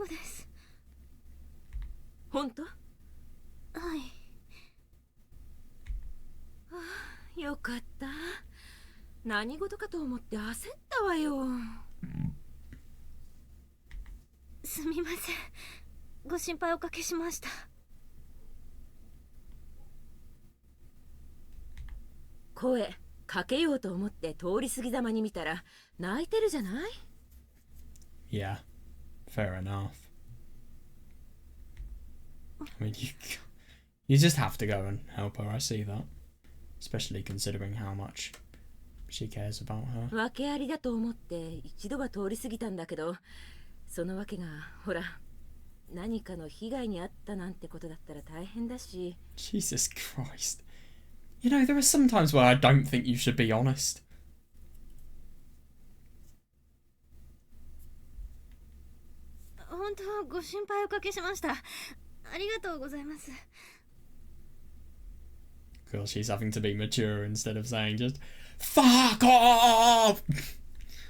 B: Yes.
E: 本当？
B: はい。
E: はあ、よかった。何事かと思って焦ったわよ。
B: すみません。ご心配おかけしました。
E: 声かけようと思って通り過ぎざまに見たら泣いてるじゃない？
A: Yeah, fair enough. I mean, you just have to go and help her. I see that, especially considering how much she cares about her.
E: 訳ありだと思って一度は通り過ぎたんだけど、その訳がほら何かの被害に遭ったなんてことだったら大変だし。
A: Jesus Christ. You know, there are some times where I don't think you should be honest.
B: 本当ご心配おかけしました。ありがとうございます。
A: Because she's having to be mature instead of saying just fuck off.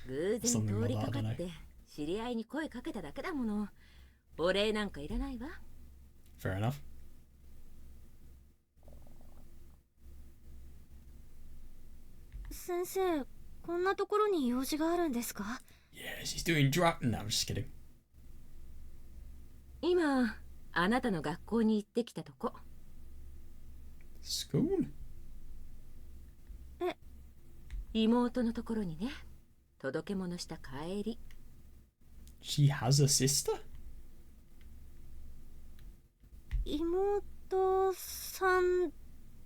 E: 偶然通りかかって知り合いに声かけただけだもの。お礼なんかいらないわ。
A: Fair enough.
B: 先生、こんなところに用事があるんですか？
A: Yeah, she's doing No, I'm just kidding.
E: 今あなたの学校に行ってきたとこ。
A: School?
E: 妹のところにね。届け物した帰り。
A: She has a sister?
B: 妹さん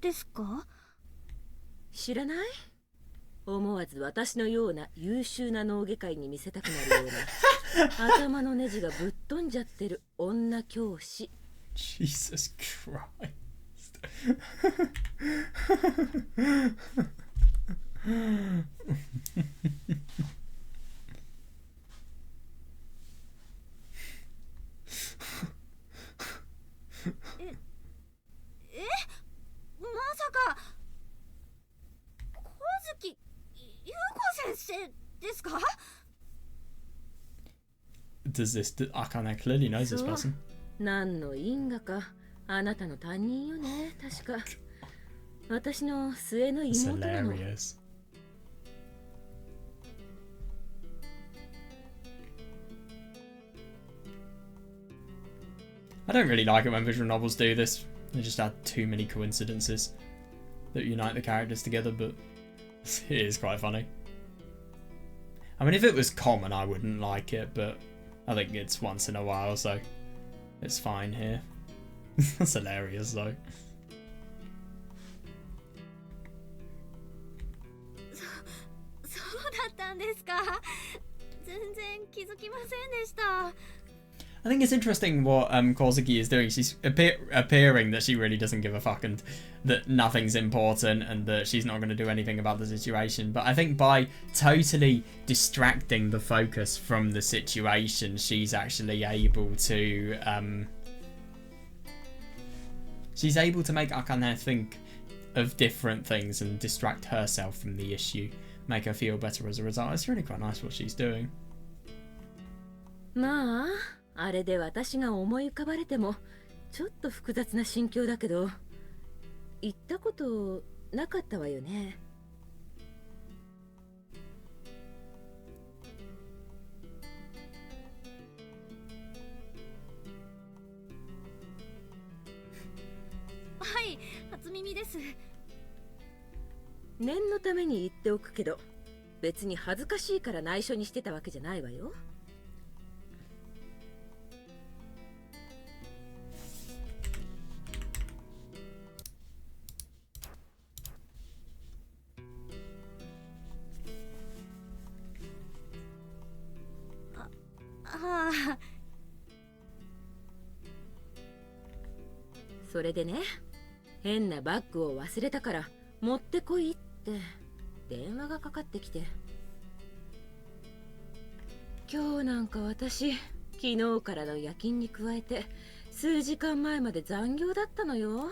B: ですか？
E: 知らない？思わず私のような優秀な脳外科医に見せたくなるような頭のネジがぶっ飛んじゃってる女教師。
A: Jesus Christ.
B: え、まさか小月優子先生ですか？
A: Akane clearly knows this
E: そう
A: person.
E: 何の因果かあなたの担任よね、確か。私の末の
A: It's
E: 妹なの。
A: hilarious. I don't really like it when visual novels do this. They just add too many coincidences that unite the characters together, but it is quite funny. I mean, if it was common, I wouldn't like it, but I think it's once in a while, so it's fine here. That's hilarious, though.
B: そうだったんですか。全然気づきませんでした。
A: I think it's interesting what Kozuki is doing. She's appearing that she really doesn't give a fuck and that nothing's important and that she's not going to do anything about the situation. But I think by totally distracting the focus from the situation, she's actually able to make Akane think of different things and distract herself from the issue, make her feel better as a result. It's really quite nice what she's doing.
E: まあ、あれで私が思い浮かばれてもちょっと複雑な心境だけど、言ったことなかったわよね。
B: はい、初耳です。
E: 念のために言っておくけど、別に恥ずかしいから内緒にしてたわけじゃないわよ。
B: ああ。
E: それでね、変なバッグを忘れたから持ってこいって電話がかかってきて、今日なんか私昨日からの夜勤に加えて数時間前まで残業だったのよ。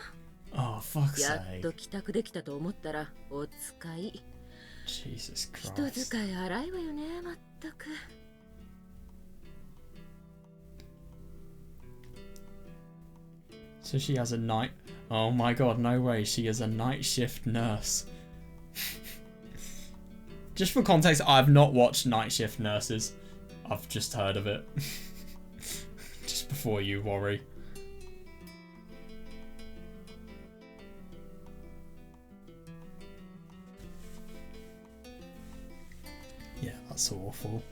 A: Oh, fuck's
E: やっ
A: sake.
E: と帰宅できたと思ったらお使い。
A: Jesus
E: 人
A: Christ.
E: 使い荒いわよね、まったく。
A: So she has a night... Oh my god, no way. She is a night shift nurse. Just for context, I've not watched Night Shift Nurses. I've just heard of it. Just before you worry. Yeah, that's awful.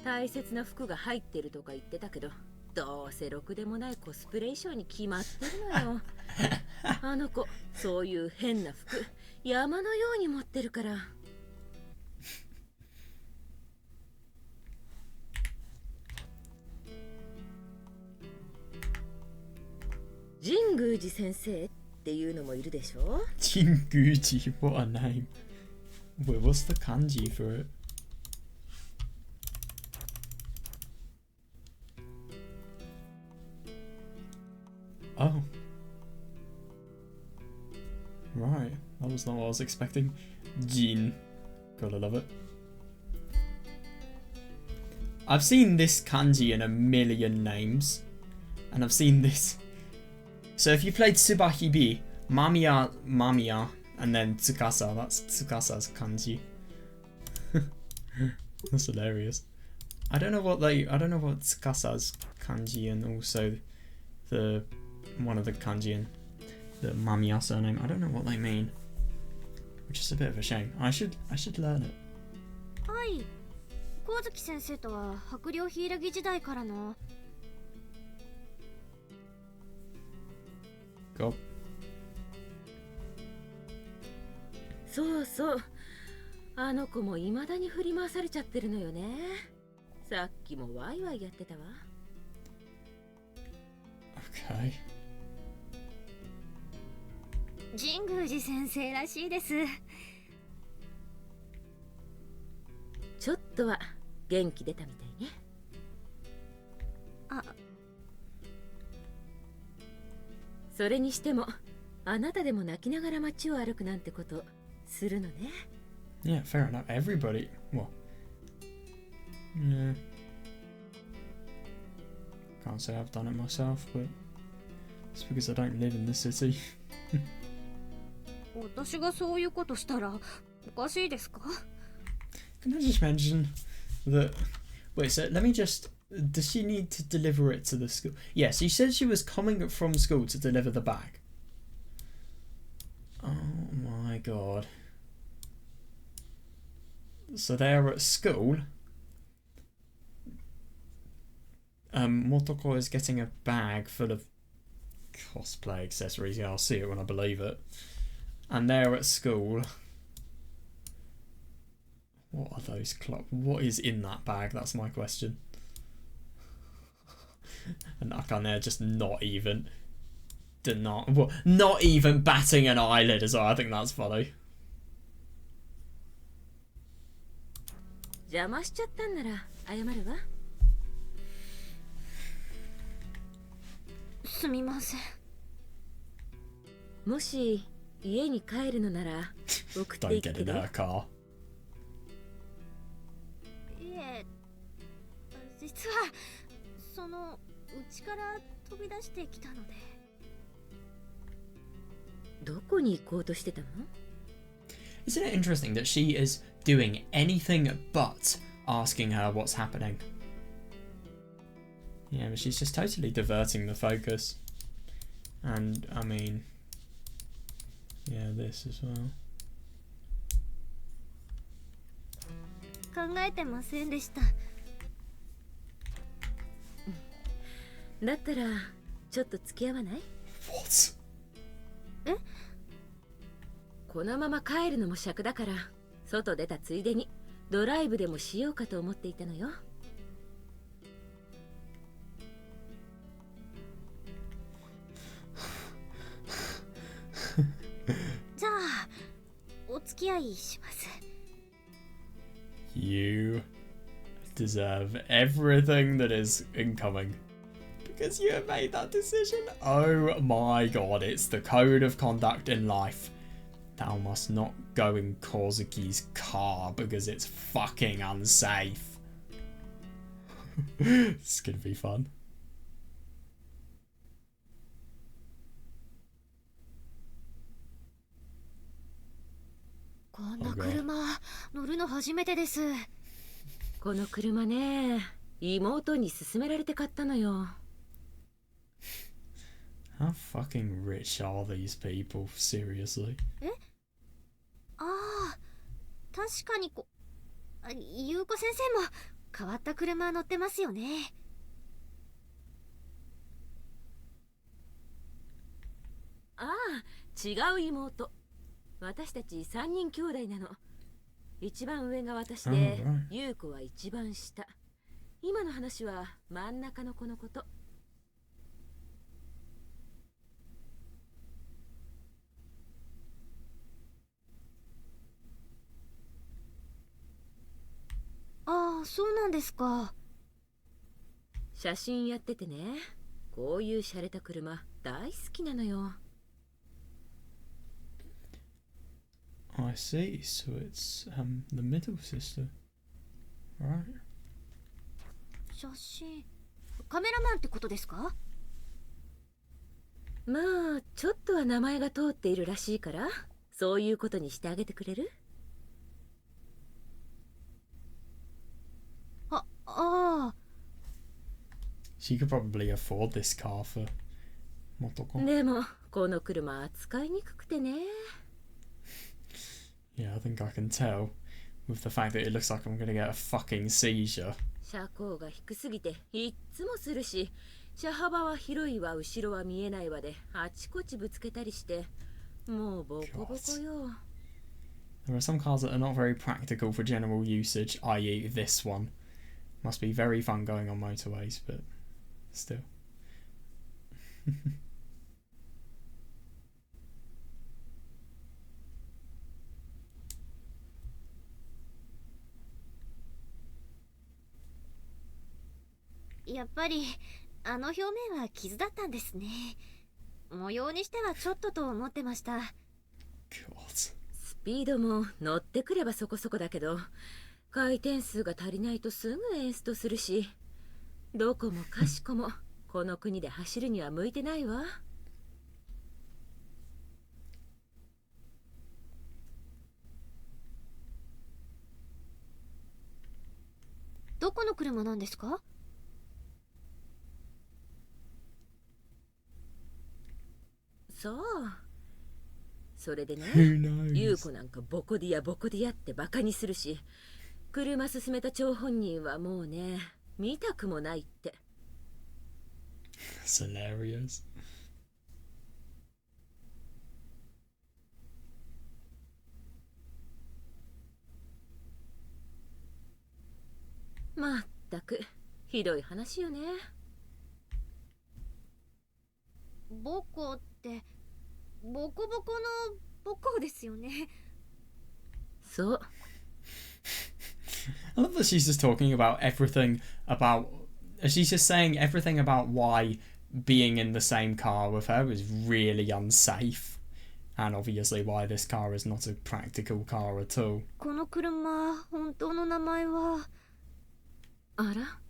E: 大切な服が入ってるとか言ってたけど、どうせろくでもないコスプレ衣装に決まってるのよ。あの子、そういう変な服山のように持ってるから。神宮寺先生っていうのもいるでしょ。
A: Jinguji, what a name. Wait, what's the kanji for it? Oh. Right, that was not what I was expecting. Jin. Gotta love it. I've seen this kanji in a million names. And I've seen this. So if you played Tsubahibi, Mamiya, and then Tsukasa, that's Tsukasa's kanji. That's hilarious. I don't know what Tsukasa's kanji and also the one of the kanji and the Mamiya surname, I don't know what they mean, which is a bit of a shame. I should learn it.
B: はい。光月先生とは白陵柊時代からの。
A: Go.
E: そうそう、あの子も未だに振り回されちゃってるのよね。さっきもワイワイやってたわ。
A: Okay.
B: 神宮寺先生らしいです。
E: ちょっとは元気出たみたいね。
B: あ、
E: それにしてもあなたでも泣きながら街を歩くなんてことするのね。
A: Yeah, fair enough. Everybody. Well. Yeah. Can't say I've done it myself, but It's because I don't live in the city.
B: 私がそういうことしたらおかしいですか？
A: Can I just mention that... Wait, so let me just... Does she need to deliver it to the school? Yes, she said she was coming from school to deliver the bag. Oh my god. So they're at school. Motoko is getting a bag full of cosplay accessories. Yeah, I'll see it when I believe it. And they're at school. What are those what is in that bag? That's my question. And Akane just not even not even batting an eyelid as well. I think that's funny.
E: 邪魔しちゃったんなら謝るわ。
B: すみません。
E: もし家に帰るのなら送って
A: Don't
E: いく
A: get
E: け
A: in
E: ど。
A: her car.
B: いえ、実はその家から飛び出してきたので。
E: どこに行こうとしてたの？
A: Isn't it interesting that she is doing anything but asking her what's happening? Yeah, but she's just totally diverting the focus. And, I mean... Yeah, this as well.
B: 考えてませんでした。
E: だったらちょっと付き合わない？
A: What?
B: え？
E: このまま帰るのも尺だから外出たついでにドライブでもしようかと思っていたのよ。
B: じゃあお付き合いします。
A: You deserve everything that is incoming. Because you have made that decision. Oh my god, it's the code of conduct in life. Thou must not go in Kozuki's car because it's fucking unsafe. This is gonna be fun.
B: こんな車乗るの初めてです。
E: この車ね、妹に勧められて買ったのよ。
A: How fucking rich are these people? Seriously.
B: え？ああ、確かに優子先生も変わった車乗ってますよね。
E: ああ、違う妹。私たち3人兄弟なの。一番上が私で、優子は一番下。今の話は真ん中の子のこと。
B: ああ、そうなんですか。
E: 写真やっててね、こういう洒落た車大好きなのよ。
A: I see. So it's the middle sister, right?
B: 写真、カメラマンってことですか？
E: まあちょっとは名前が通っているらしいから、そういうことにしてあげてくれる？
B: ああ。
A: She could probably afford this car for Motoko.
E: でもこの車扱いにくくてね。
A: Yeah, I think I can tell with the fact that it looks like I'm gonna get a fucking seizure.
E: 車高が低すぎていっつもするし、車幅は広いわ後ろは見えないわであちこちぶつけたりして、もうボコボコよ。
A: There are some cars that are not very practical for general usage, i.e. this one. Must be very fun going on motorways, but still.
B: やっぱりあの表面は傷だったんですね。模様にしてはちょっとと思ってました。
A: God.
E: スピードも乗ってくればそこそこだけど、回転数が足りないとすぐエンストするし、どこもかしこもこの国で走るには向いてないわ。
B: どこの車なんですか？
E: そう。それでね、
A: Who knows?
E: 優子なんかボコディアボコディアってバカにするし、車進めた張本人はもうね、見たくもないって。
A: That's hilarious.
E: まったくひどい話よね。
B: ボコってボコボコのボコですよね。
E: そう。
A: I love that she's just talking about everything about. She's just saying everything about why being in the same car with her is really unsafe, and obviously why this car is not a practical car at all.
B: この車、本当の名前は。
E: あら？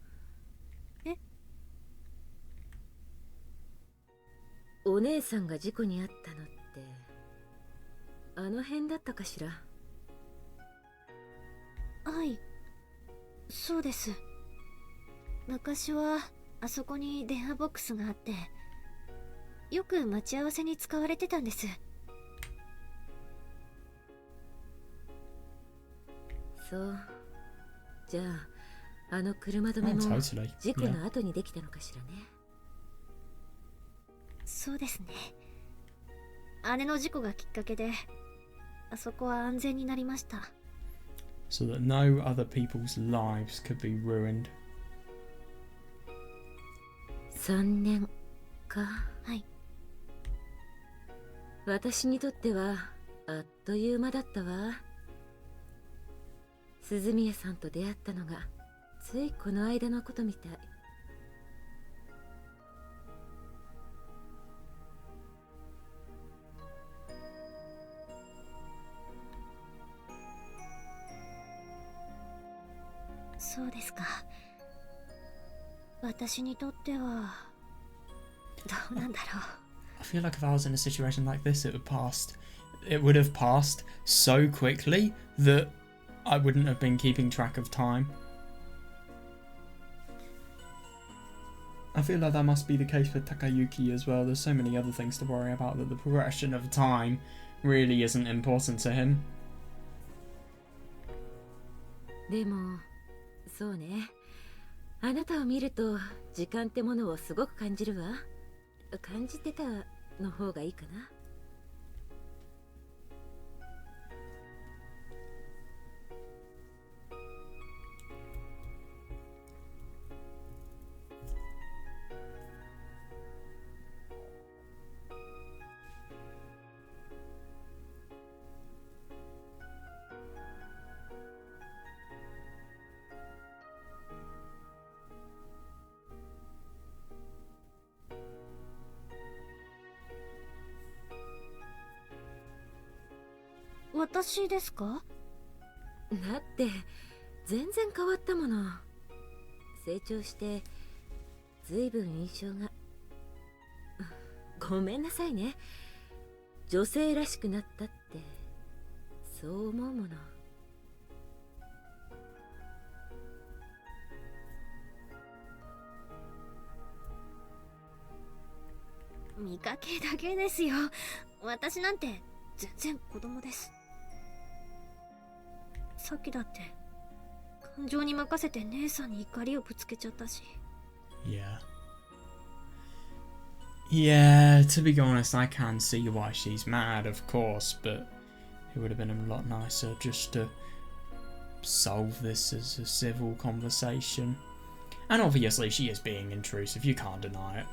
B: え？
E: お姉さんが事故に遭ったのってあの辺だったかしら？
B: はい、そうです。昔はあそこに電話ボックスがあって、よく待ち合わせに使われてたんです。
E: そう。じゃああの車止め
A: Oh,
E: も
A: totally.
E: 事故
A: Yeah.
E: の後にできたのかしらね。
B: そうですね。姉の事故がきっかけであそこは安全になりました。
A: So that no other people's lives could be ruined.
E: 3年か。
B: はい。
E: 私にとってはあっという間だったわ。鈴宮さんと出会ったのがついこの間のことみたい。
B: そうですか。私にとってはどうなんだろう。
A: I feel like if I was in a situation like this, it would have passed so quickly that I wouldn't have been keeping track of time. I feel like that must be the case for Takayuki as well. There's so many other things to worry about that the progression of time really isn't important to him.
E: でもそうね、あなたを見ると時間ってものをすごく感じるわ。感じてたの方がいいかな。
B: 私ですか？
E: だって全然変わったもの。成長してずいぶん印象が。ごめんなさいね。女性らしくなったってそう思うもの。
B: 見かけだけですよ。私なんて全然子供です。さっきだって感情に任せて姉さんに怒りをぶつけちゃったし。
A: Yeah, to be honest, I can see why she's mad, of course, but it would have been a lot nicer just to solve this as a civil conversation. And obviously she is being intrusive, you can't deny it.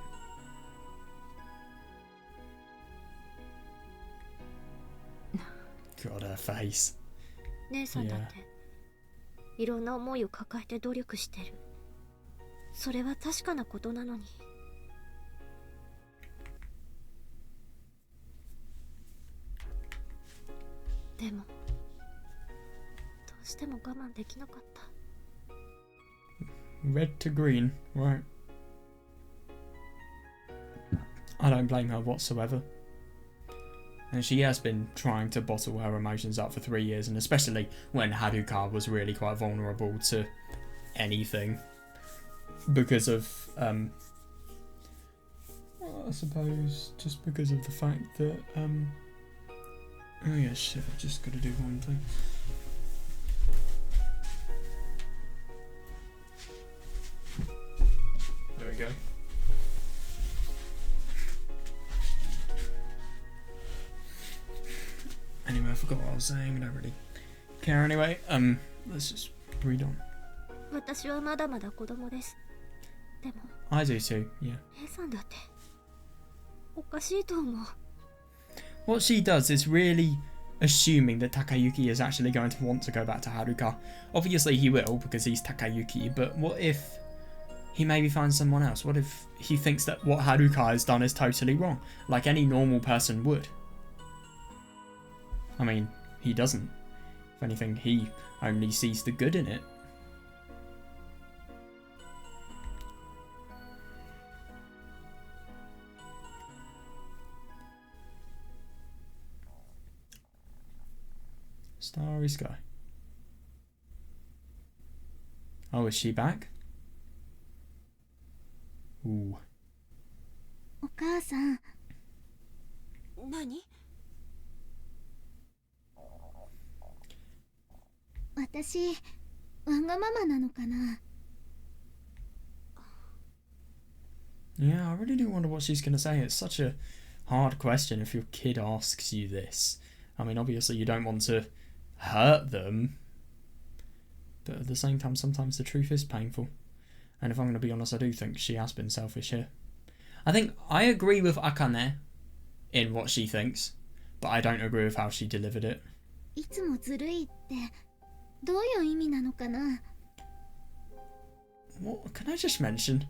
A: God, her face.
B: 姉さんだっていろんな思いを抱えて努力してる。それは確かなことなのに。でもどうしても我慢できなかった。
A: Red to green, right. I don't blame her whatsoever. And she has been trying to bottle her emotions up for 3 years, and especially when Haruka was really quite vulnerable to anything because of I suppose just because of the fact that oh yeah, shit, I've just got to do one thing. There we go. Anyway, I forgot what I was saying. I don't really care anyway. Let's just read on.
B: 私はまだまだ子供です。でも、
A: I do too, yeah.
B: 姉さんだっておかしいと思う。
A: What she does is really assuming that Takayuki is actually going to want to go back to Haruka. Obviously he will because he's Takayuki, but what if he maybe finds someone else? What if he thinks that what Haruka has done is totally wrong, like any normal person would? I mean, he doesn't. If anything, he only sees the good in it. Starry sky. Oh, is she back? Ooh.
B: お母さん、
E: 何？
B: 私わがままなのかな。
A: Yeah, I really do wonder what she's going to say. It's such a hard question if your kid asks you this. I mean, obviously you don't want to hurt them, but at the same time, sometimes the truth is painful. And if I'm going to be honest, I do think she has been selfish here. I think I agree with Akane in what she thinks, but I don't agree with how she delivered it.
B: いつもずるいってどういう意味なのかな。
A: What can I just mention?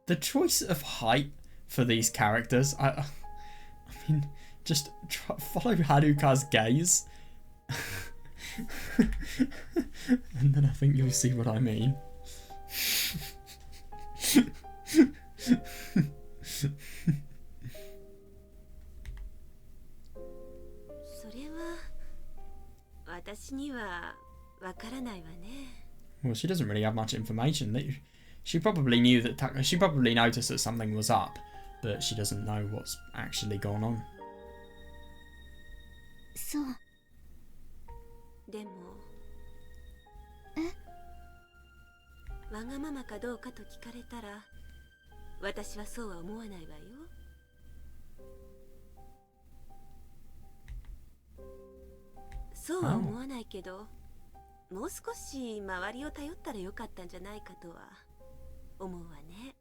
A: The choice of height for these characters. I mean, just follow Haruka's gaze, and then I think you'll see what I mean.
E: それは私にはわからないわね。
A: Well, she doesn't really have much information. She probably knew that she probably noticed that something was up, but she doesn't know what's actually gone on.
B: そう。
E: でも、わがままかどうかと聞かれたら、私はそうは思わないわよ。そうは思わないけど、もう少し周りを頼ったらよかったんじゃないかとは思うわね。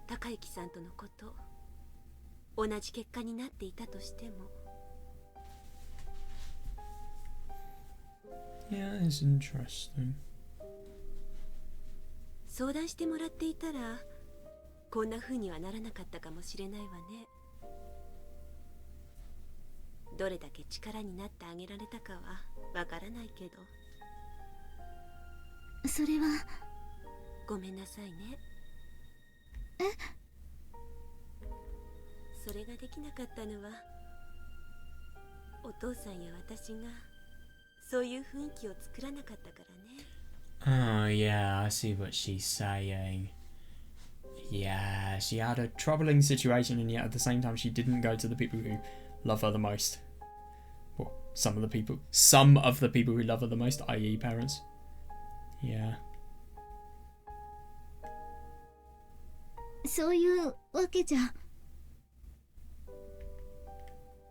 E: 高之さんとのこと、同じ結果になっていたとしても。
A: Yeah, it's interesting.
E: 相談してもらっていたら、こんな風にはならなかったかもしれないわね。どれだけ力になってあげられたかはわからないけど。
B: それは
E: ごめんなさいね。それができなかったのは、お父さんや私がそういう雰囲気を作らなかったからね。
A: Oh, yeah, I see what she's saying. Yeah, she had a troubling situation, and yet at the same time she didn't go to the people who love her the most. Well, some of the people who love her the most, i.e. parents. Yeah.
B: そういうわけじゃ。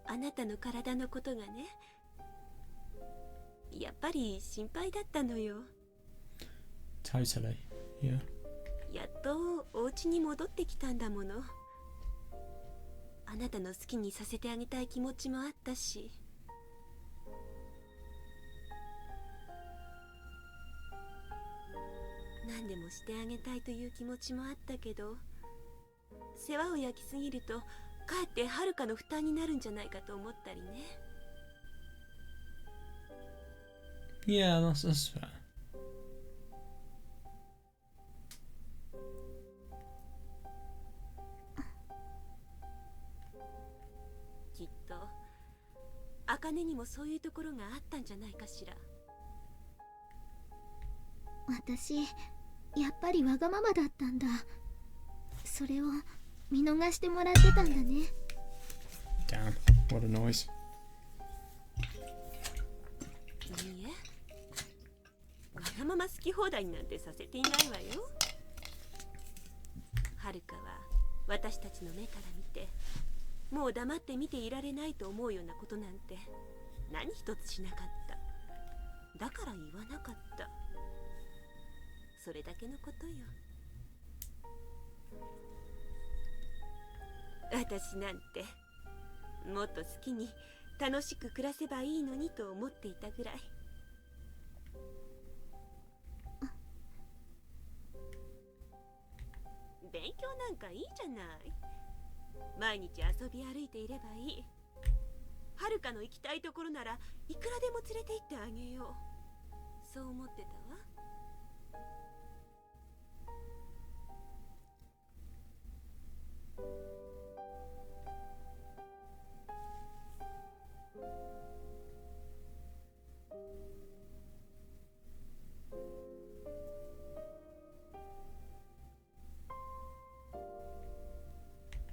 E: あなたの体のことがね、やっぱり心配だったのよ。
A: Totally, yeah.
E: やっとお家に戻ってきたんだもの。あなたの好きにさせてあげたい気持ちもあったし。何でもしてあげたいという気持ちもあったけど、世話を焼きすぎるとかえってはるかの負担になるんじゃないかと思ったりね。
A: Yeah, that's fair.
E: きっと茜にもそういうところがあったんじゃないかしら。
B: 私やっぱりわがままだったんだ。それを見逃してもらってたんだね。
A: Damn, what a noise.
E: いいえ、わがまま好き放題なんてさせていないわよ。はるかは私たちの目から見て、もう黙って見ていられないと思うようなことなんて何一つしなかった。だから言わなかった。それだけのことよ。私なんてもっと好きに楽しく暮らせばいいのにと思っていたぐらい。勉強なんかいいじゃない。毎日遊び歩いていればいい。はるかの行きたいところならいくらでも連れて行ってあげよう。そう思ってたわ。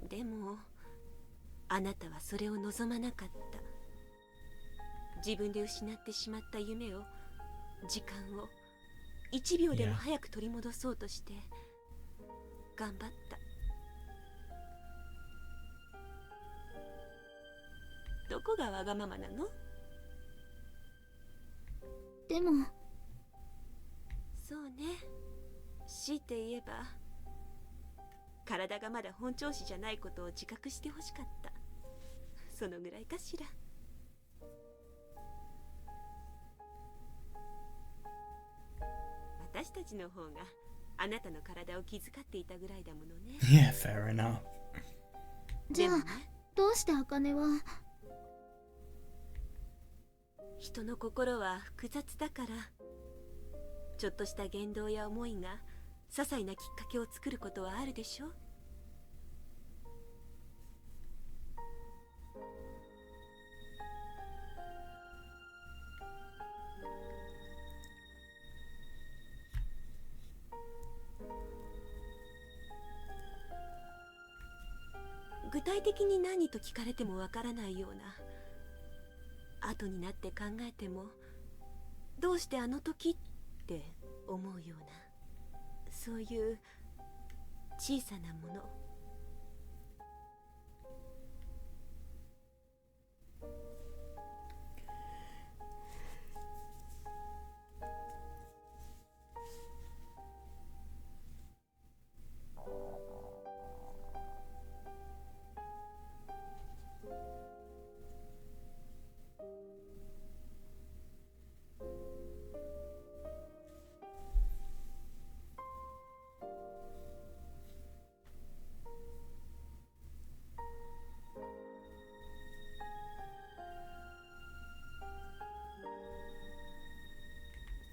E: でもあなたはそれを望まなかった。自分で失ってしまった夢を、時間を1秒でも早く取り戻そうとして頑張った。どこがわがままなの？
B: でも
E: そうね、強いて言えば体がまだ本調子じゃないことを自覚してほしかった。そのぐらいかしら。私たちの方があなたの体を気遣っていたぐらいだものね。
A: Yeah, fair enough.
B: じゃあ、
E: でもね、
B: どうして茜は。
E: 人の心は複雑だから、ちょっとした言動や思いが些細なきっかけを作ることはあるでしょ。具体的に何と聞かれてもわからないような、後になって考えてもどうしてあの時って思うような、そういう小さなもの。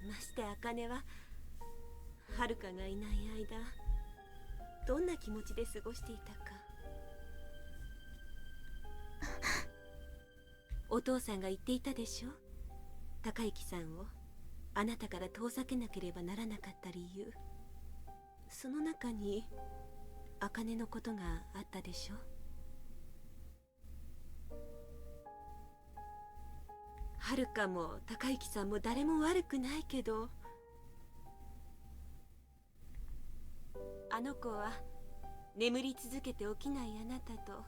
E: まして茜ははるかがいない間、どんな気持ちで過ごしていたか。お父さんが言っていたでしょ、高之さんをあなたから遠ざけなければならなかった理由。その中に茜のことがあったでしょ。はるかも高之さんも誰も悪くないけど、あの子は眠り続けて起きないあなたと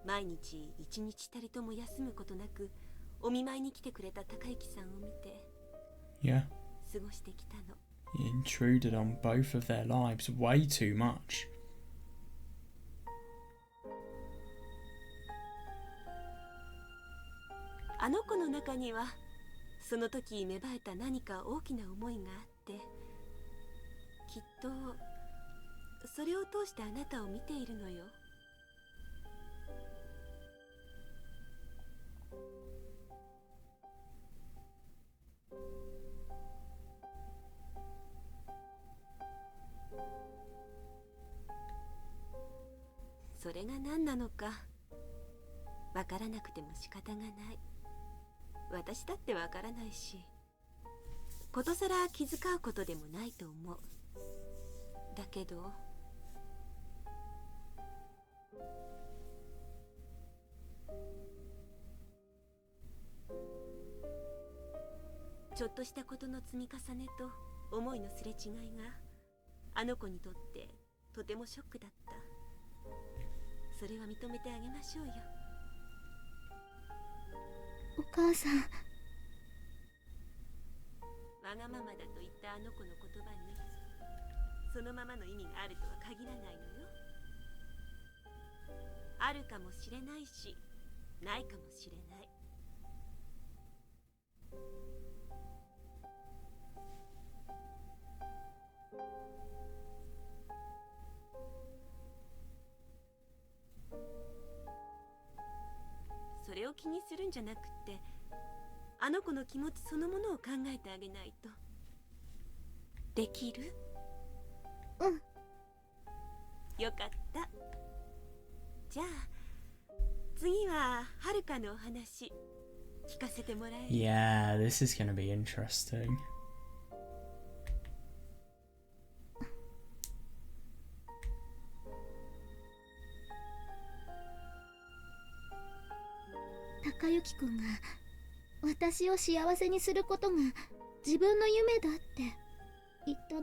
E: 毎日一日たりとも休むことなくお見舞いに来てくれた高之さんを見て
A: Yeah.
E: 過ごしてきたの。
A: He intruded on both of their lives way too much.
E: あの子の中にはその時芽生えた何か大きな思いがあって、きっとそれを通してあなたを見ているのよ。それが何なのかわからなくても仕方がない。私だってわからないし、ことさら気遣うことでもないと思う。だけどちょっとしたことの積み重ねと思いのすれ違いがあの子にとってとてもショックだった。それは認めてあげましょうよ。
B: お母さん。
E: わがままだと言ったあの子の言葉にそのままの意味があるとは限らないのよ。あるかもしれないし、ないかもしれない。それを気にするんじゃなくってあの子の気持ちそのものを考えてあげないと。できる？
B: うん。
E: よかった。じゃあ次ははるかのお話聞かせてもらえる？
A: Yeah, this is gonna be interesting.
B: 高之くんが私を幸せにすることが自分の夢だって言ったの。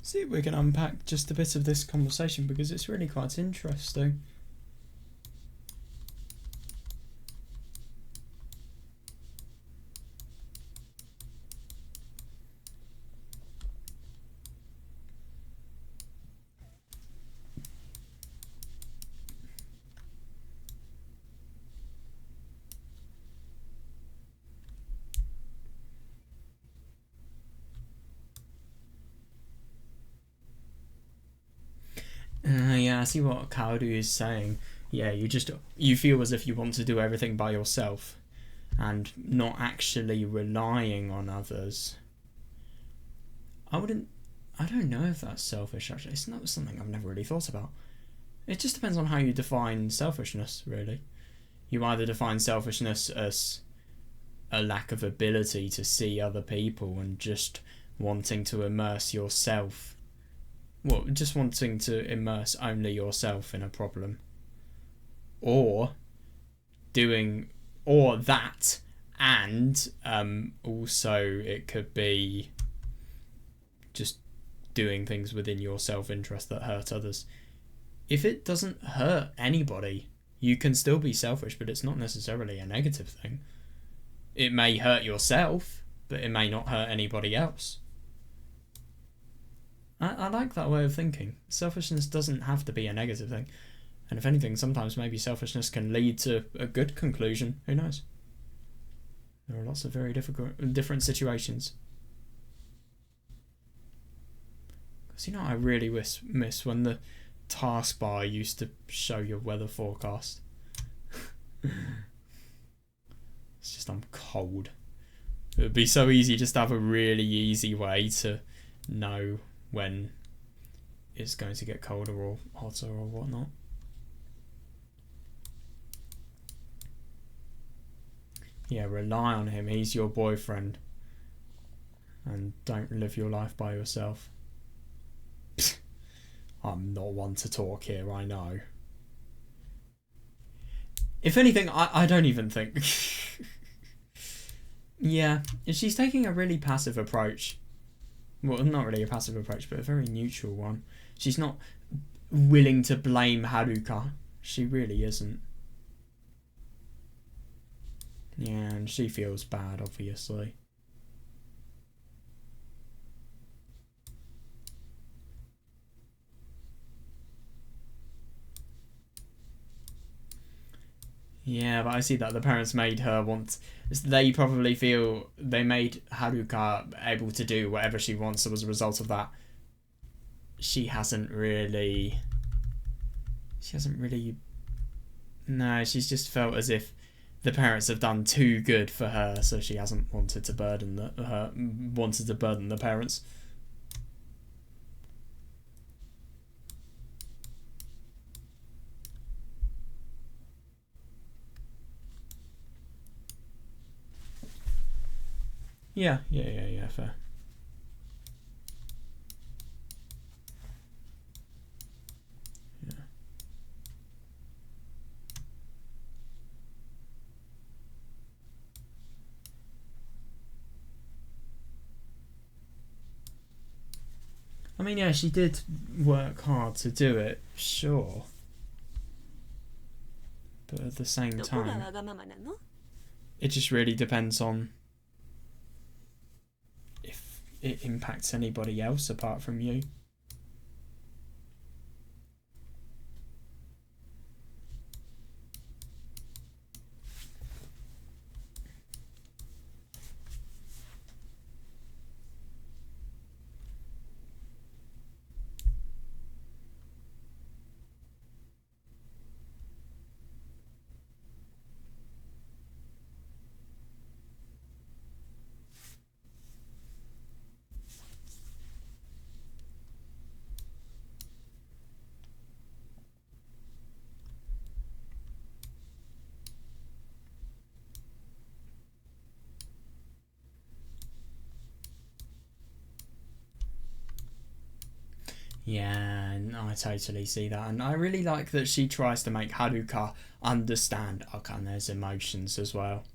A: See if we can unpack just a bit of this conversation because it's really quite interesting. Yeah, I see what Kaoru is saying. Yeah, you feel as if you want to do everything by yourself and not actually relying on others. I don't know if that's selfish actually. It's not something I've never really thought about. It just depends on how you define selfishness, really. You either define selfishness as a lack of ability to see other people and just wanting to immerse yourself. Well, just wanting to immerse only yourself in a problem. Or that, and also it could be just doing things within your self-interest that hurt others. If it doesn't hurt anybody, you can still be selfish, but it's not necessarily a negative thing. It may hurt yourself, but it may not hurt anybody else. I like that way of thinking. Selfishness doesn't have to be a negative thing. And if anything, sometimes maybe selfishness can lead to a good conclusion. Who knows? There are lots of very different situations. Because you know I really miss when the taskbar used to show your weather forecast. It's just I'm cold. It would be so easy just to have a really easy way to know when it's going to get colder or hotter or whatnot. Yeah, rely on him. He's your boyfriend. And don't live your life by yourself. I'm not one to talk here, I know. If anything, I don't even think... Yeah, she's taking a really passive approach. Well, not really a passive approach, but a very neutral one. She's not willing to blame Haruka. She really isn't. Yeah, and she feels bad, obviously. Yeah, but I see that the parents made her want... They probably feel they made Haruka able to do whatever she wants, so as a result of that, she hasn't really... No, she's just felt as if the parents have done too good for her, so she hasn't wanted to burden the parents. Yeah, fair. Yeah. I mean, yeah, she did work hard to do it, sure. But at the same time, it just really depends on if it impacts anybody else apart from you. Yeah, I totally see that, and I really like that she tries to make Haruka understand Akane's emotions as well,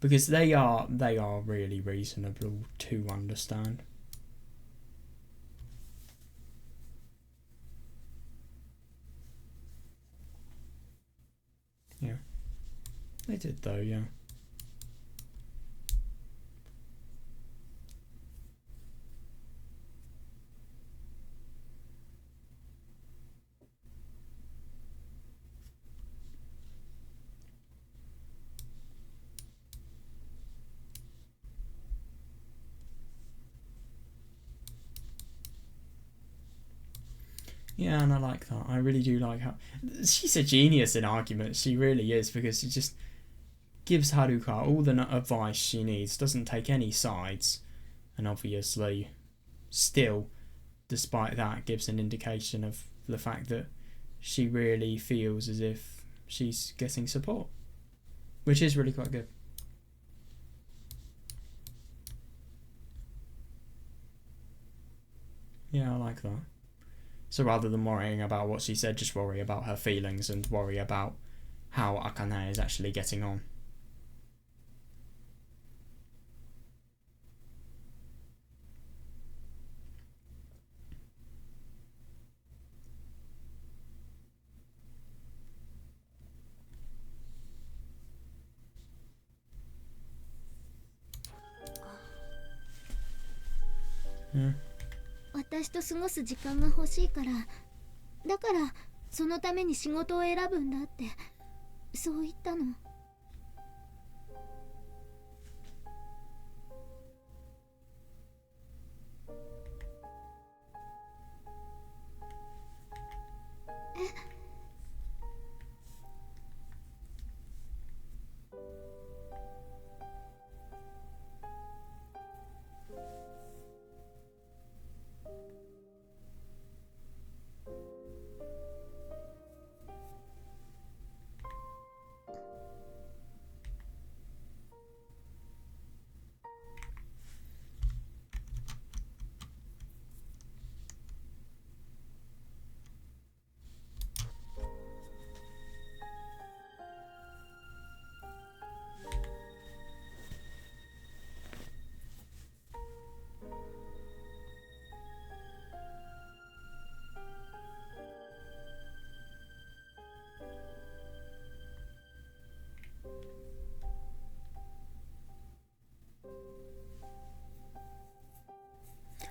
A: because they are really reasonable to understand. Yeah, they did though, yeah. Yeah, and I like that. I really do like her. She's a genius in arguments. She really is, because she just gives Haruka all the advice she needs, doesn't take any sides, and obviously still, despite that, gives an indication of the fact that she really feels as if she's getting support, which is really quite good. Yeah, I like that. So rather than worrying about what she said, just worry about her feelings and worry about how Akane is actually getting on. Yeah.
B: 私と過ごす時間が欲しいから、だからそのために仕事を選ぶんだってそう言ったの。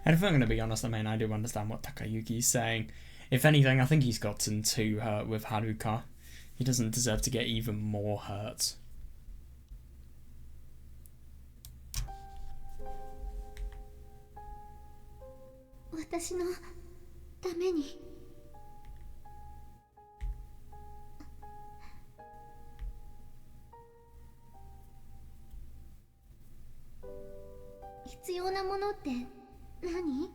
A: And if I'm going to be honest, I mean, I do understand what Takayuki's saying. If anything, I think he's gotten too hurt with Haruka. He doesn't deserve to get even more hurt.
B: 私のために。必要なものって何？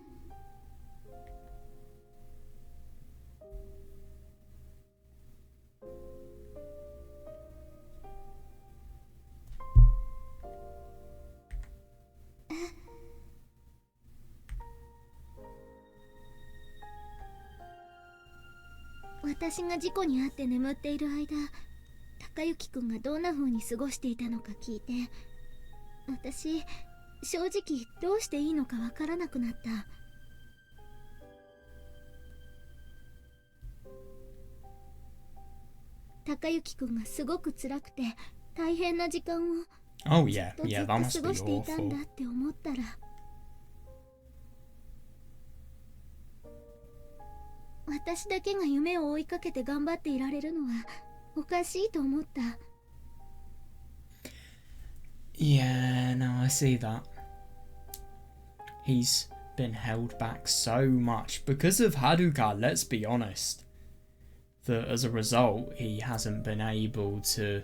B: 私が事故に遭って眠っている間、高之くんがどんな風に過ごしていたのか聞いて、私正直どうしていいのかわからなくなった。高之くんがすごく辛くて大変な時間を
A: Oh
B: ずっ
A: yeah,
B: とず
A: yeah,
B: っと
A: that
B: 過
A: must
B: ご
A: be
B: していたんだ
A: awful.
B: って思ったら、私だけが夢を追いかけて頑張っていられるのはおかしいと思った。
A: Yeah, no, I see that. He's been held back so much because of Haruka, let's be honest. That as a result, he hasn't been able to...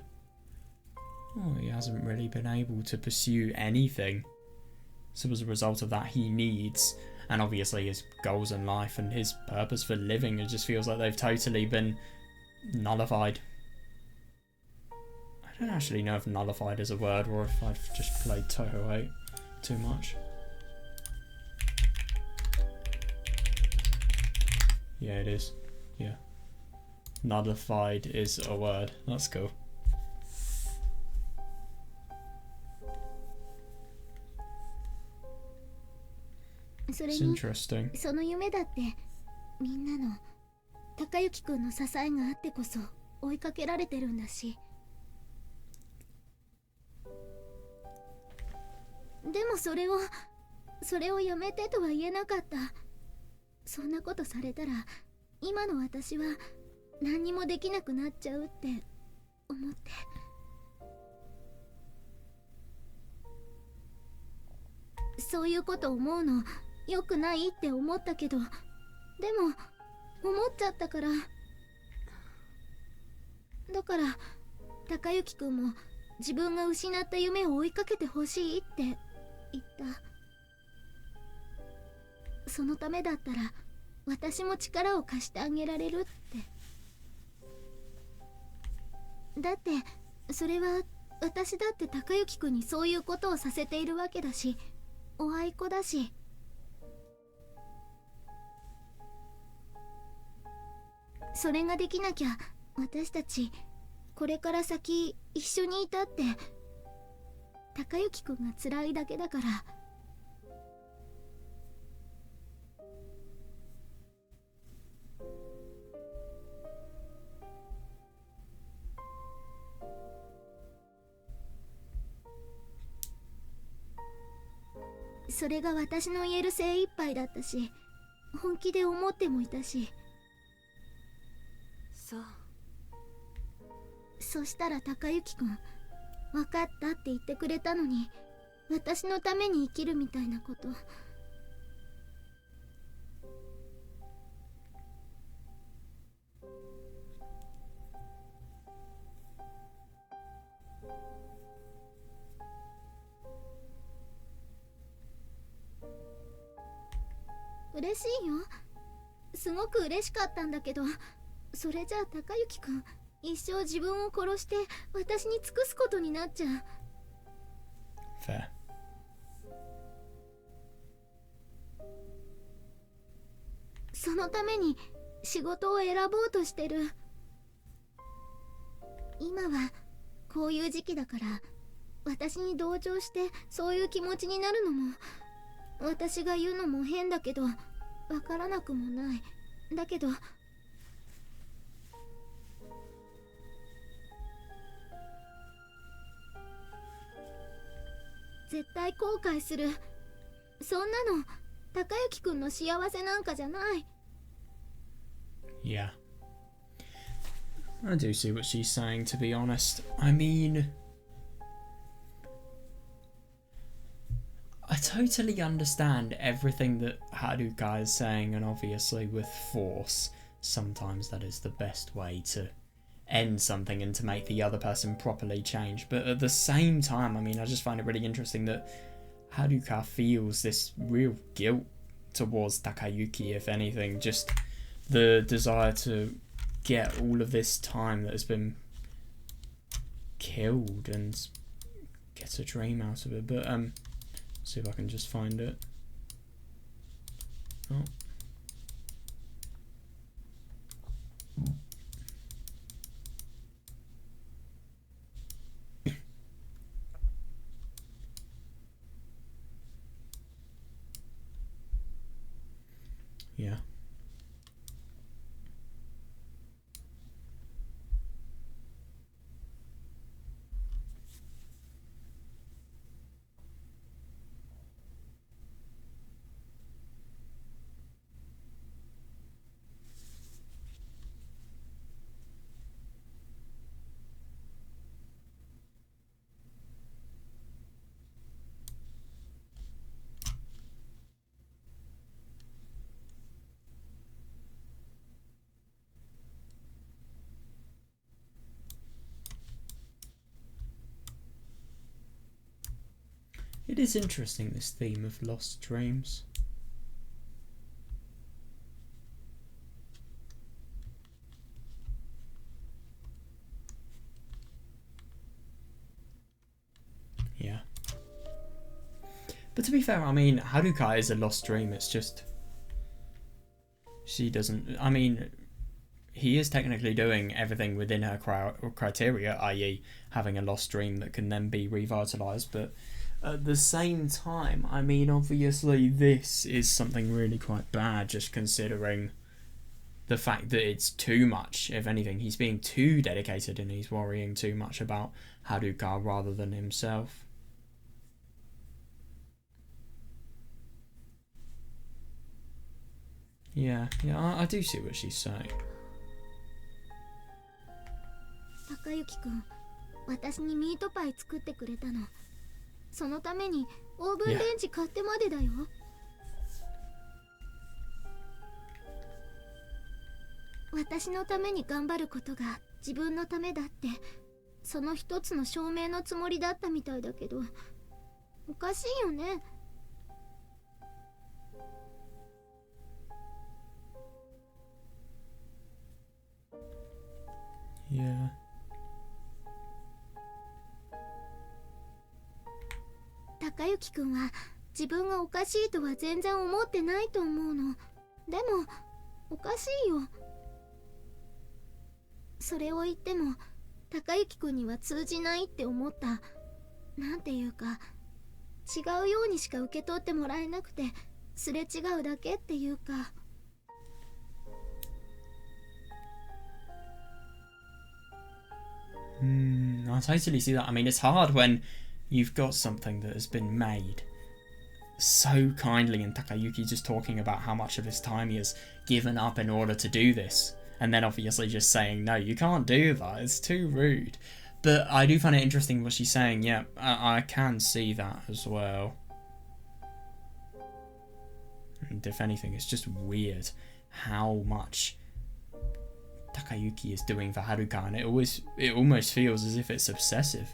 A: Well, he hasn't really been able to pursue anything. So as a result of that, he needs... And obviously his goals in life and his purpose for living, it just feels like they've totally been nullified. I don't actually know if nullified is a word or if I've just played Toho 8 too much. Yeah, it is. Yeah. Nullified is a word. That's cool.
B: それ
A: It's
B: に
A: interesting.
B: その夢だってみんなの高之くんの支えがあってこそ追いかけられてるんだし、でもそれをやめてとは言えなかった。そんなことされたら今の私は何にもできなくなっちゃうって思って。そういうこと思うの良くないって思ったけど、でも思っちゃったから。だから高之くんも自分が失った夢を追いかけてほしいって言った。そのためだったら私も力を貸してあげられるって。だってそれは私だって高之くんにそういうことをさせているわけだし、おあいこだし。それができなきゃ私たちこれから先一緒にいたって高之くんが辛いだけだから。それが私の言える精一杯だったし、本気で思ってもいたし。
E: そう。
B: そしたら高之くん分かったって言ってくれたのに、私のために生きるみたいなこと。嬉しいよ。すごく嬉しかったんだけど、それじゃあ高之くん一生自分を殺して私に尽くすことになっちゃう。
A: Fair.
B: そのために仕事を選ぼうとしてる。今はこういう時期だから私に同情してそういう気持ちになるのも、私が言うのも変だけどわからなくもない。だけど絶対後悔する。そんなの高之くんの幸せなんかじゃない。
A: Yeah. I do see what she's saying, to be honest. I mean... I totally understand everything that Haruka is saying, and obviously with force, sometimes that is the best way to end something and to make the other person properly change. But at the same time, I mean, I just find it really interesting that Haruka feels this real guilt towards Takayuki, if anything, just the desire to get all of this time that has been killed and get a dream out of it. But see if I can just find it. Oh. Yeah. It is interesting, this theme of lost dreams. Yeah. But to be fair, I mean, Haruka is a lost dream. It's just she doesn't. I mean, he is technically doing everything within her criteria, i.e., having a lost dream that can then be revitalized. But at the same time, I mean, obviously, this is something really quite bad, just considering the fact that it's too much. If anything, he's being too dedicated and he's worrying too much about Haruka rather than himself. Yeah, I do see what she's saying.
B: 高之くん、私にミートパイ作ってくれたの。そのためにオーブンレンジ買ってまでだよ。私のために頑張ることが自分のためだって、その一つの証明のつもりだったみたいだけど、おかしいよね。
A: Yeah.
B: 高之くんは自分がおかしいとは全然思ってないと思うの。でもおかしいよ。それを言っても高之くんには通じないって思った。なんていうか、違うようにしか受け取ってもらえなくてすれ違うだけっていうか。
A: I totally see that. I mean, it's hard when you've got something that has been made so kindly, and Takayuki just talking about how much of his time he has given up in order to do this, and then obviously just saying, no, you can't do that, it's too rude. But I do find it interesting what she's saying. Yeah, I can see that as well. And if anything, it's just weird how much Takayuki is doing for Haruka, and it almost feels as if it's obsessive.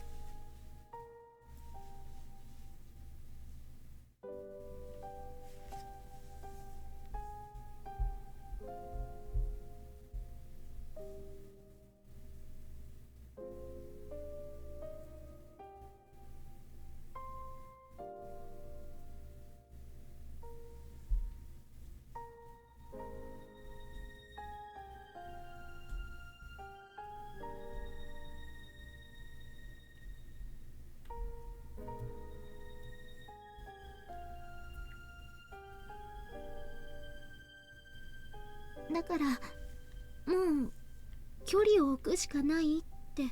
B: だからもう距離を置くしかないって。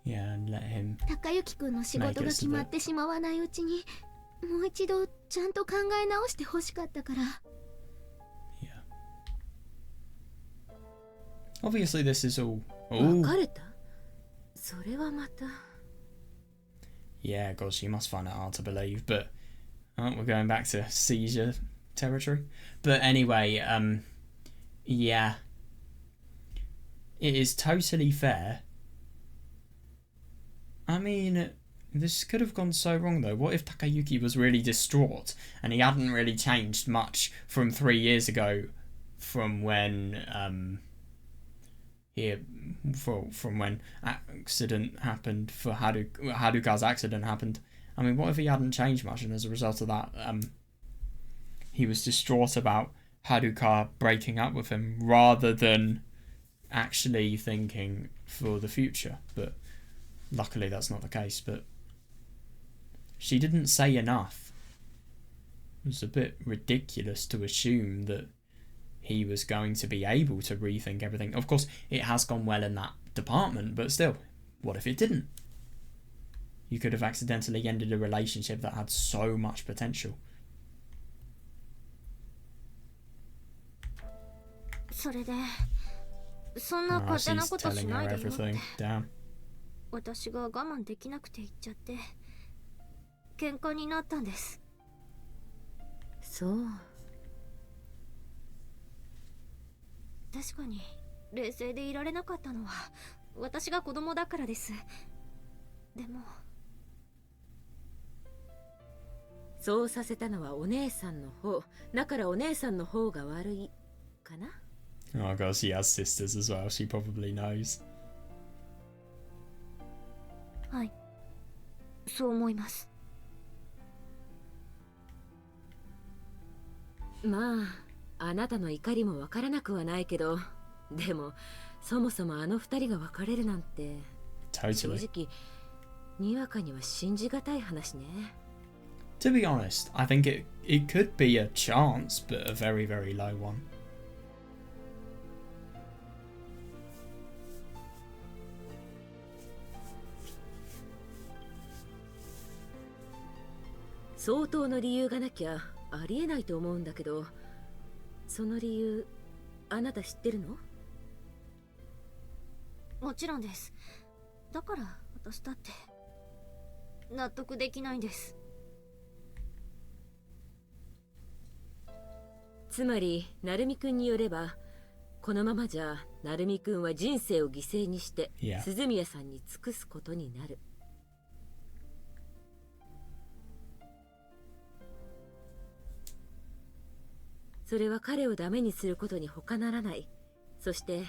A: Yeah, and let him.
B: 高之くんの仕事が決まってしまわないうちにもう一度ちゃんと考え直してほしかったから。
A: Yeah. Obviously, this is all.
E: 別れた？それはまた。
A: Yeah, God, she must find it hard to believe, but we're going back to seizure territory. But anyway, yeah, it is totally fair. I mean, this could have gone so wrong though. What if Takayuki was really distraught and he hadn't really changed much from 3 years ago, from when from when accident happened for Haruka's accident happened. I mean, what if he hadn't changed much, and as a result of that, he was distraught about Haruka breaking up with him rather than actually thinking for the future. But luckily that's not the case. But she didn't say enough. was a bit ridiculous to assume that he was going to be able to rethink everything. Of course, it has gone well in that department, but still, what if it didn't? You could have accidentally ended a relationship that had so much potential.
B: それでそんな勝手なことしないでよって
A: Damn.
B: 私が我慢できなくて言っちゃって喧嘩になったんです。
E: そう。
B: 確かに冷静でいられなかったのは私が子供だからです。でも
E: そうさせたのはお姉さんの方。だからお姉さんの方が悪いかな。
A: Oh god, she has sisters as well. She probably knows.
B: はい、そう思います。
E: まあ、あなたの怒りもわからなくはないけど、でもそもそもあの二人が別れるなんて、正
A: Totally.
E: 直にわかには信じがたい話ね。
A: To be honest, I think it could be a chance, but a very, very low one.
E: 相当の理由がなきゃありえないと思うんだけど、その理由あなた知ってるの？
B: もちろんです。だから私だって納得できないんです。
E: つまり成美くんによれば、このままじゃ成美くんは人生を犠牲にして鈴宮さんに尽くすことになる。それは彼をダメにすることに他ならない。そして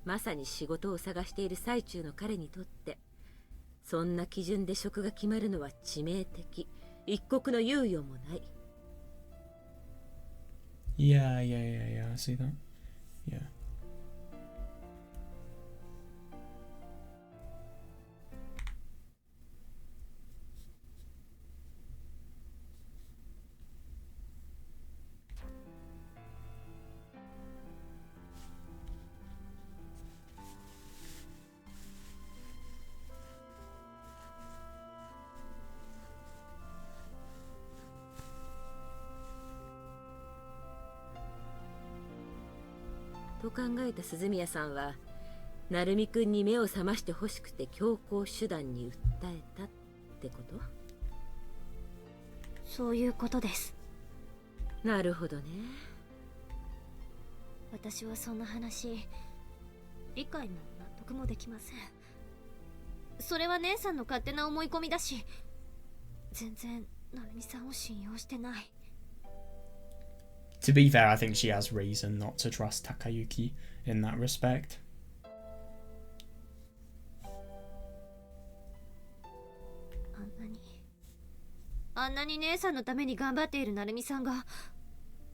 E: まさに仕事を探している最中の彼にとって、そんな基準で職が決まるのは致命的。一刻の猶予もない。
A: Yeah, I see that. Yeah.
E: と考えた鈴宮さんは、成美くんに目を覚ましてほしくて強行手段に訴えたってこと？
B: そういうことです。
E: なるほどね。
B: 私はそんな話理解も納得もできません。それは姉さんの勝手な思い込みだし、全然成美さんを信用してない。
A: To be fair, I think she has reason not to trust Takayuki in that respect.
B: あんなに姉さんのために頑張っている成美さんが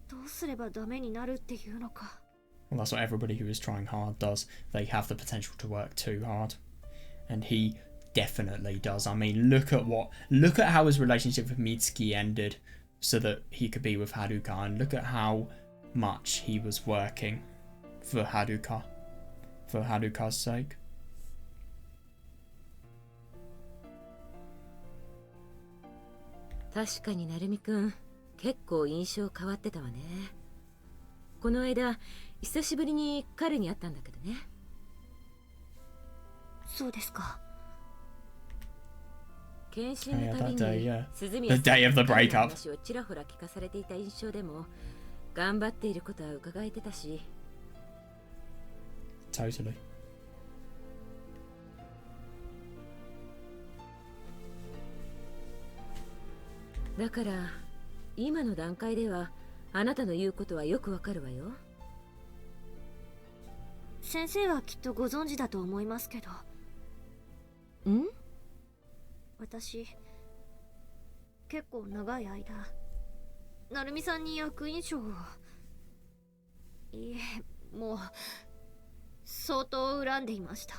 B: どうすればダメになるっていうのか。
A: Well, that's what everybody who is trying hard does. They have the potential to work too hard. And he definitely does. I mean, look at how his relationship with Mitsuki ended so that he could be with Haruka, and look at how much he was working for Haruka's sake.
E: 確かに成美くん、結構印象変わってたわね。この間久しぶりに彼に会ったんだけどね。
B: そうですか。
E: 検診のたびに
A: The
E: 鈴宮さん
A: day of the
E: の
A: breakup.
E: 話をちらほら聞かされていた印象でも、頑張っていることは伺えてたし。
A: Totally.
E: だから今の段階ではあなたの言うことはよくわかるわよ。
B: 先生はきっとご存知だと思いますけど。
E: ん？
B: 私結構長い間成美さんに役員賞を、いえ、もう相当恨んでいました。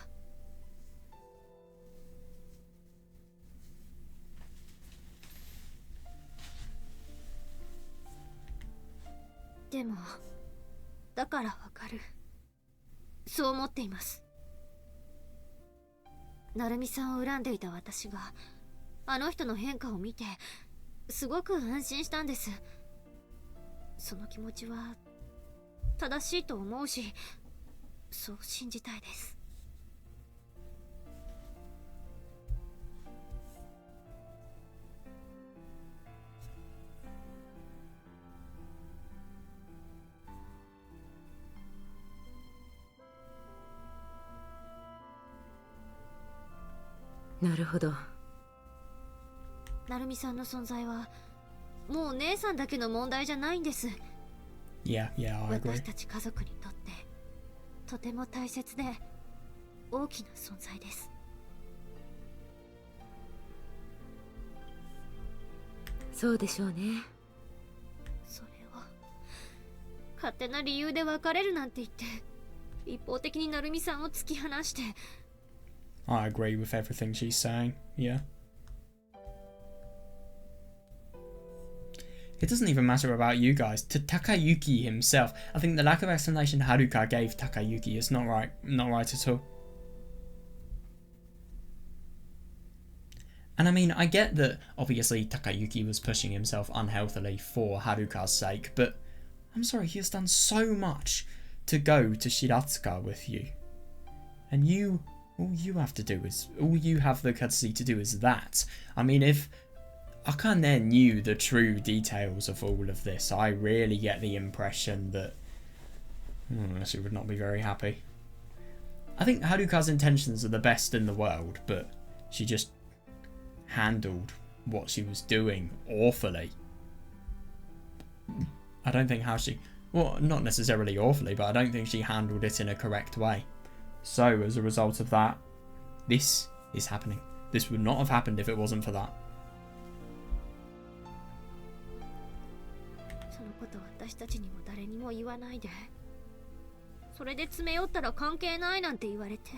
B: てもだからわかる。そう思っています。成美さんを恨んでいた私があの人の変化を見てすごく安心したんです。その気持ちは正しいと思うし、そう信じたいです。
E: なるほど。
B: 成美さんの存在はもう姉さんだけの問題じゃないんです。
A: Yeah, yeah, I agree.
B: 私たち家族にとってとても大切で大きな存在です。
E: そうでしょうね。
B: それを勝手な理由で別れるなんて言って一方的に成美さんを突き放して。
A: I agree with everything she's saying. Yeah. It doesn't even matter about you guys. To Takayuki himself, I think the lack of explanation Haruka gave Takayuki is not right at all. And I mean, I get that obviously Takayuki was pushing himself unhealthily for Haruka's sake, but I'm sorry, he has done so much to go to Shiratsuka with you. And all you have the courtesy to do is that. I mean, if Akane knew the true details of all of this, I really get the impression that she would not be very happy. I think Haruka's intentions are the best in the world, but she just handled what she was doing awfully. I don't think well, not necessarily awfully, but I don't think she handled it in a correct way. So as a result of that, this is happening. This would not have happened if it wasn't for that.
B: そのこと私たちにも誰にも言わないで。それで詰め寄ったら関係ないなんて言われて。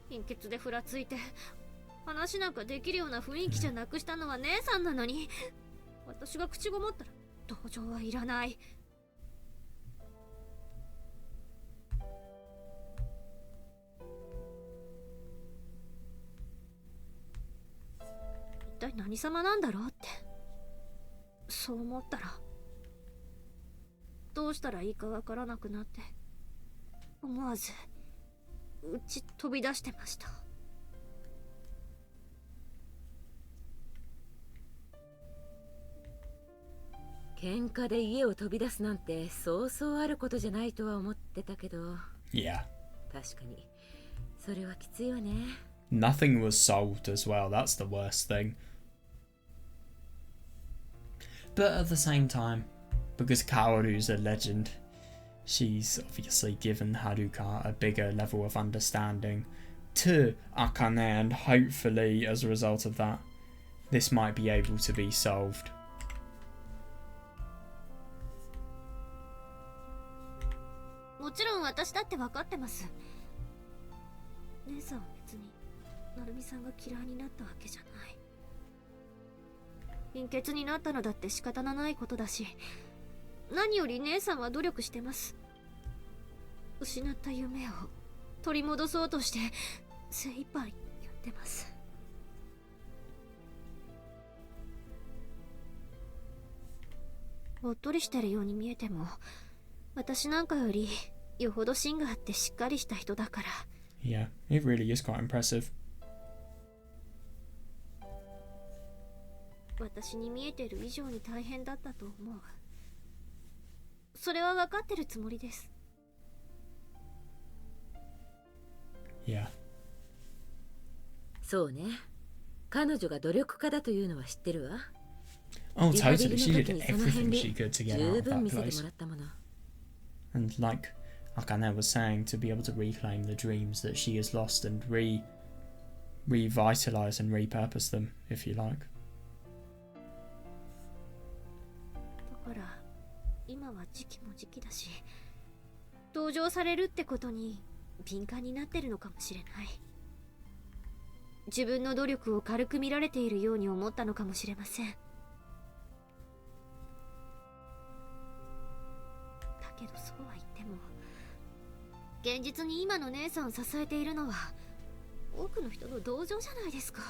B: 貧血でふらついて話なんかできるような雰囲気じゃなくしたのは姉さんなのに、私が口ごもったら同情はいらない。一体何様なんだろうってそう思ったら、どうしたらいいかわからなくなって思わずうち飛び出してました。
E: 喧嘩で家を飛び出すなんてそうそうあることじゃないとは思ってたけど。
A: Yeah.
E: 確かにそれはきついわね。
A: Nothing was solved as well. That's the worst thing. But at the same time, because Kaoru's a legend, she's obviously given Haruka a bigger level of understanding to Akane, and hopefully as a result of that, this might be able to be solved.
B: もちろん私だって分かってます。姉さんは別に成美さんが嫌いになったわけじゃない。貧血になったのだって仕方のないことだし、何より姉さんは努力してます。失った夢を取り戻そうとして精一杯やってます。おっとりしてるように見えても、私なんかよりよほど芯があってしっかりした人だから。
A: Yeah, it really is quite impressive.
B: 私に見えてる以上に大変だったと思う。それは分かってるつもりです。
A: Yeah.
E: そうね。彼女が努力家だというのは知ってるわ。
A: Oh,
E: リハビ
A: totally.
E: リ
A: She
E: の
A: did
E: 時にその
A: everything
E: 辺で
A: she could to get
E: 十
A: out of
E: 分
A: that
E: 見せても
A: place.
E: らったもの。
A: And like Akane was saying, to be able to reclaim the dreams that she has lost and revitalize and repurpose them, if you like.
B: だから今は時期も時期だし、同情されるってことに敏感になってるのかもしれない。自分の努力を軽く見られているように思ったのかもしれません。だけどそうは言っても、現実に今の姉さんを支えているのは多くの人の同情じゃないですか。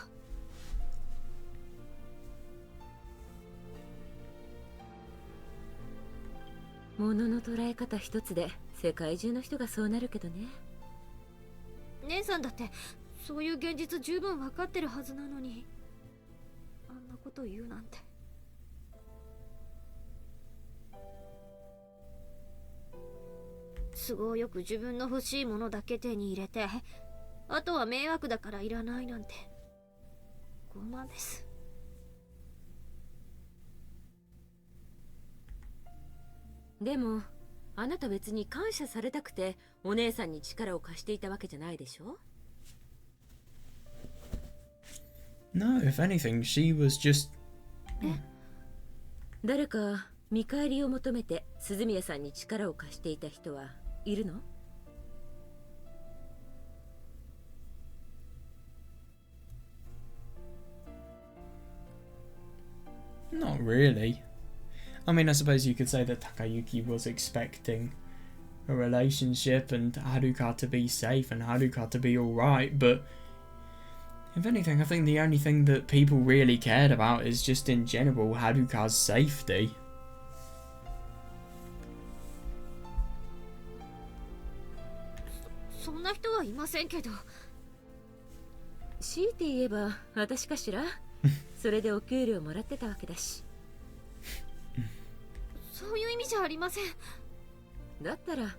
E: 物の捉え方一つで世界中の人がそうなるけどね。
B: 姉さんだってそういう現実十分分かってるはずなのに、あんなこと言うなんて。都合よく自分の欲しいものだけ手に入れて、あとは迷惑だからいらないなんて傲慢です。
E: でもあなた別に感謝されたくてお姉さんに力を貸していたわけじゃないでしょ。
A: No, if anything, she was just.
E: 誰か見返りを求めて鈴宮さんに力を貸していた人はいるの？
A: Not really. I mean, I suppose you could say that Takayuki was expecting a relationship and Haruka to be safe and Haruka to be alright, but if anything, I think the only thing that people really cared about is just in general Haruka's safety.
B: そんな人はいませんけど。
E: 強いて言えば私かしら。それでお給料もらってたわけだし。
B: そういう意味じゃありません。
E: だったら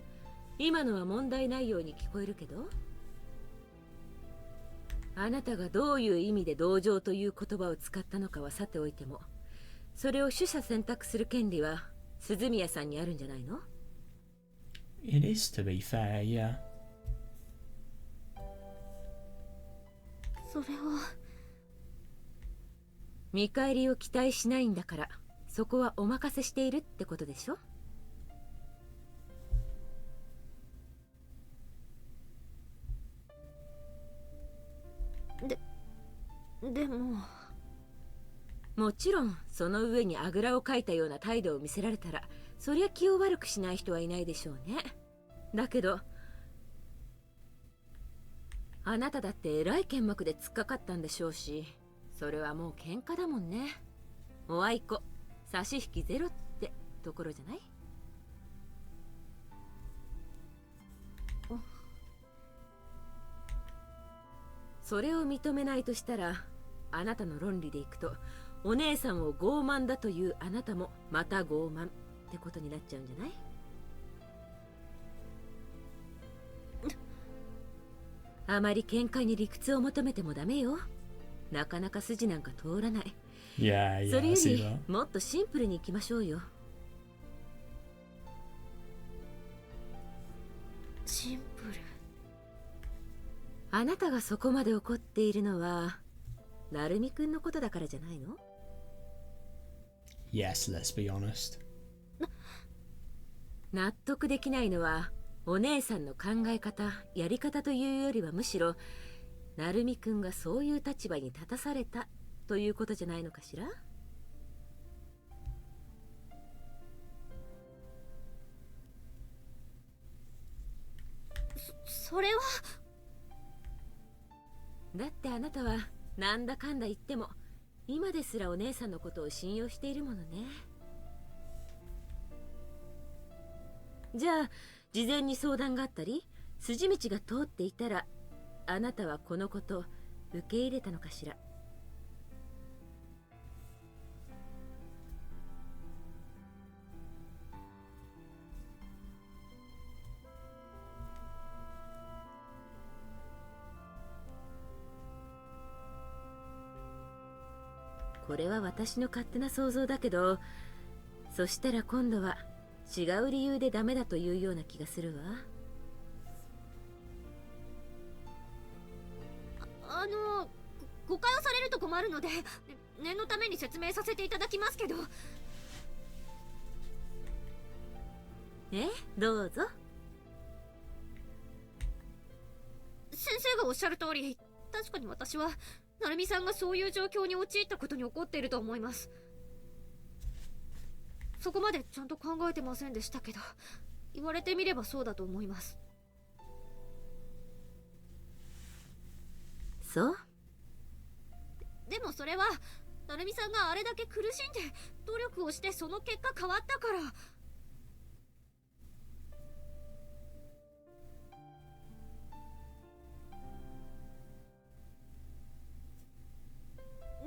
E: 今のは問題ないように聞こえるけど、あなたがどういう意味で同情という言葉を使ったのかはさておいても、それを取捨選択する権利は鈴宮さんにあるんじゃないの？
A: It is, to be fair, yeah.
B: それは
E: 見返りを期待しないんだから、そこはお任せしているってことでしょ。
B: でも
E: もちろんその上にあぐらをかいたような態度を見せられたら、そりゃ気を悪くしない人はいないでしょうね。だけどあなただってえらい剣幕で突っかかったんでしょうし、それはもう喧嘩だもんね。おあいこ差し引きゼロってところじゃない？それを認めないとしたら、あなたの論理でいくとお姉さんを傲慢だというあなたもまた傲慢ってことになっちゃうんじゃない？あまり喧嘩に理屈を求めてもダメよ。なかなか筋なんか通らない。
A: Yeah,
E: そ
A: yeah,
E: れ
A: I
E: よ
A: see
E: り
A: that.
E: もっとシンプルにいきましょうよ。
B: シンプル。
E: あなたがそこまで怒っているのは成美くんのことだからじゃないの？
A: Yes, let's be honest.
E: 納得できないのはお姉さんの考え方、やり方というよりはむしろ成美くんがそういう立場に立たされたということじゃないのかしら？
B: それは
E: だってあなたはなんだかんだ言っても今ですらお姉さんのことを信用しているものね。じゃあ事前に相談があったり筋道が通っていたら、あなたはこのこと受け入れたのかしら？これは私の勝手な想像だけど、そしたら今度は違う理由でダメだというような気がするわ。
B: 誤解をされると困るので念のために説明させていただきますけど。
E: どうぞ。
B: 先生がおっしゃる通り確かに私は成美さんがそういう状況に陥ったことに怒っていると思います。そこまでちゃんと考えてませんでしたけど、言われてみればそうだと思います。
E: そう？
B: でもそれは成美さんがあれだけ苦しんで努力をしてその結果変わったから。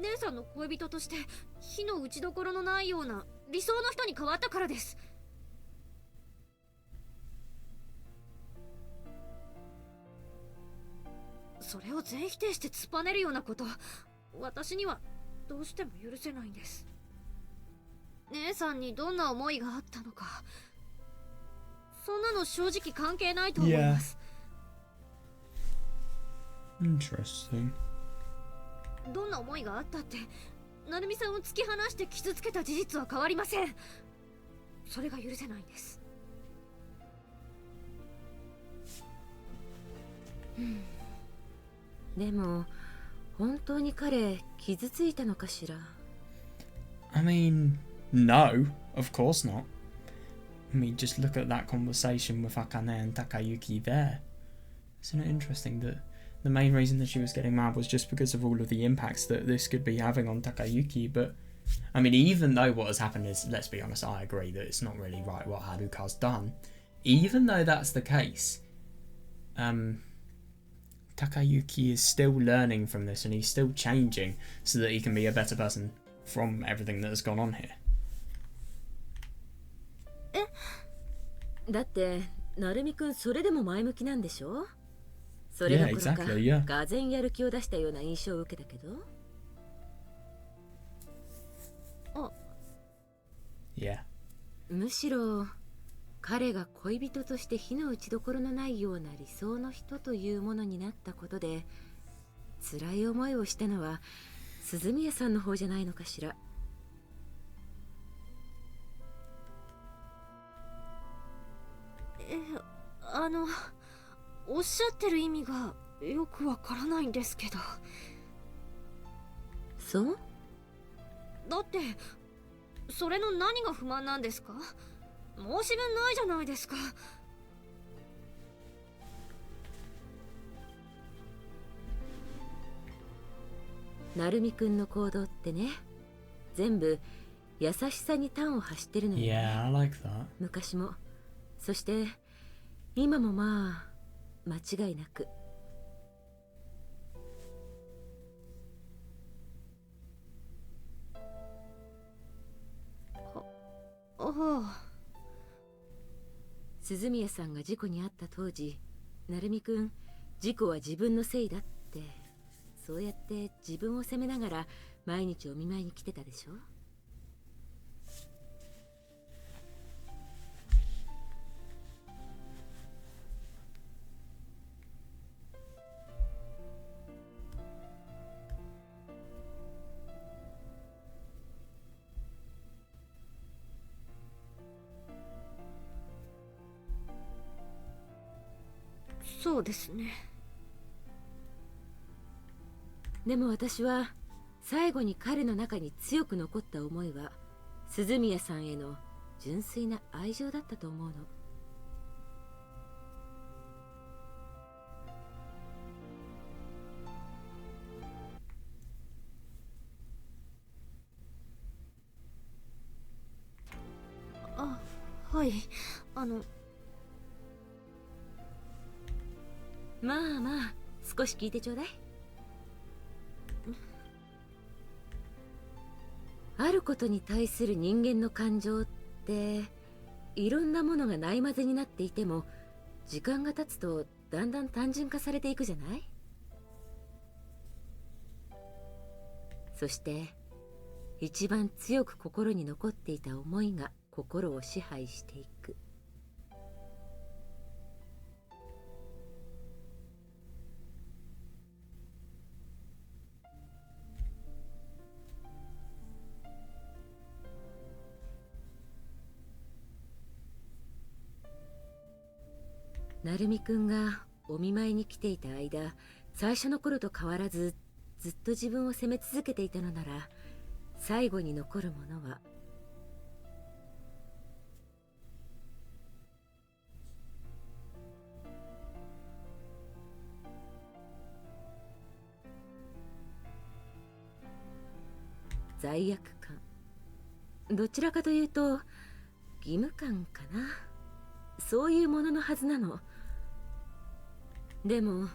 B: 姉さんの恋人として火の打ちどころのないような理想の人に変わったからです。それを全否定して突っぱねるようなこと、私にはどうしても許せないんです。姉さんにどんな思いがあったのか、そんなの正直関係ないと思います。
A: Interesting.
B: どんな思いがあったって成美さんを突き放して傷つけた事実は変わりません。それが許せないんです。
E: でも本当に彼傷ついたのかしら。
A: I mean, no, of course not. I mean, just look at that conversation with Akane and Takayuki there. Isn't it interesting that the main reason that she was getting mad was just because of all of the impacts that this could be having on Takayuki? But, I mean, even though what has happened is, let's be honest, I agree that it's not really right what Haruka's done. Even though that's the case, Takayuki is still learning from this and he's still changing so that he can be a better person from everything that has gone on here.
E: だって成美くんそれでも前向きなんでしょ。それどころか、
A: exactly, yeah.
E: がぜんやる気を出したような印象を受けたけど。
A: Yeah.
E: むしろ彼が恋人として火の打ちどころのないような理想の人というものになったことで辛い思いをしたのは鈴宮さんの方じゃないのかしら。
B: おっしゃってる意味がよくわからないんですけど。
E: そう？
B: だってそれの何が不満なんですか？申し分ないじゃないですか。
E: 成美くんの行動ってね、全部優しさに端を発してるのよ、ね。
A: Yeah, I like that.
E: 昔も、そして今もまあ間違いなく。鈴宮さんが事故に遭った当時、成美くん、事故は自分のせいだって、そうやって自分を責めながら毎日お見舞いに来てたでしょ。
B: そうですね。
E: でも私は最後に彼の中に強く残った思いは鈴宮さんへの純粋な愛情だったと思うの。
B: はい、
E: まあまあ少し聞いてちょうだい。あることに対する人間の感情っていろんなものがないまぜになっていても時間が経つとだんだん単純化されていくじゃない。そして一番強く心に残っていた思いが心を支配していく。成美くんがお見舞いに来ていた間、最初の頃と変わらずずっと自分を責め続けていたのなら、最後に残るものは罪悪感。どちらかというと義務感かな。そういうもののはずなの。でも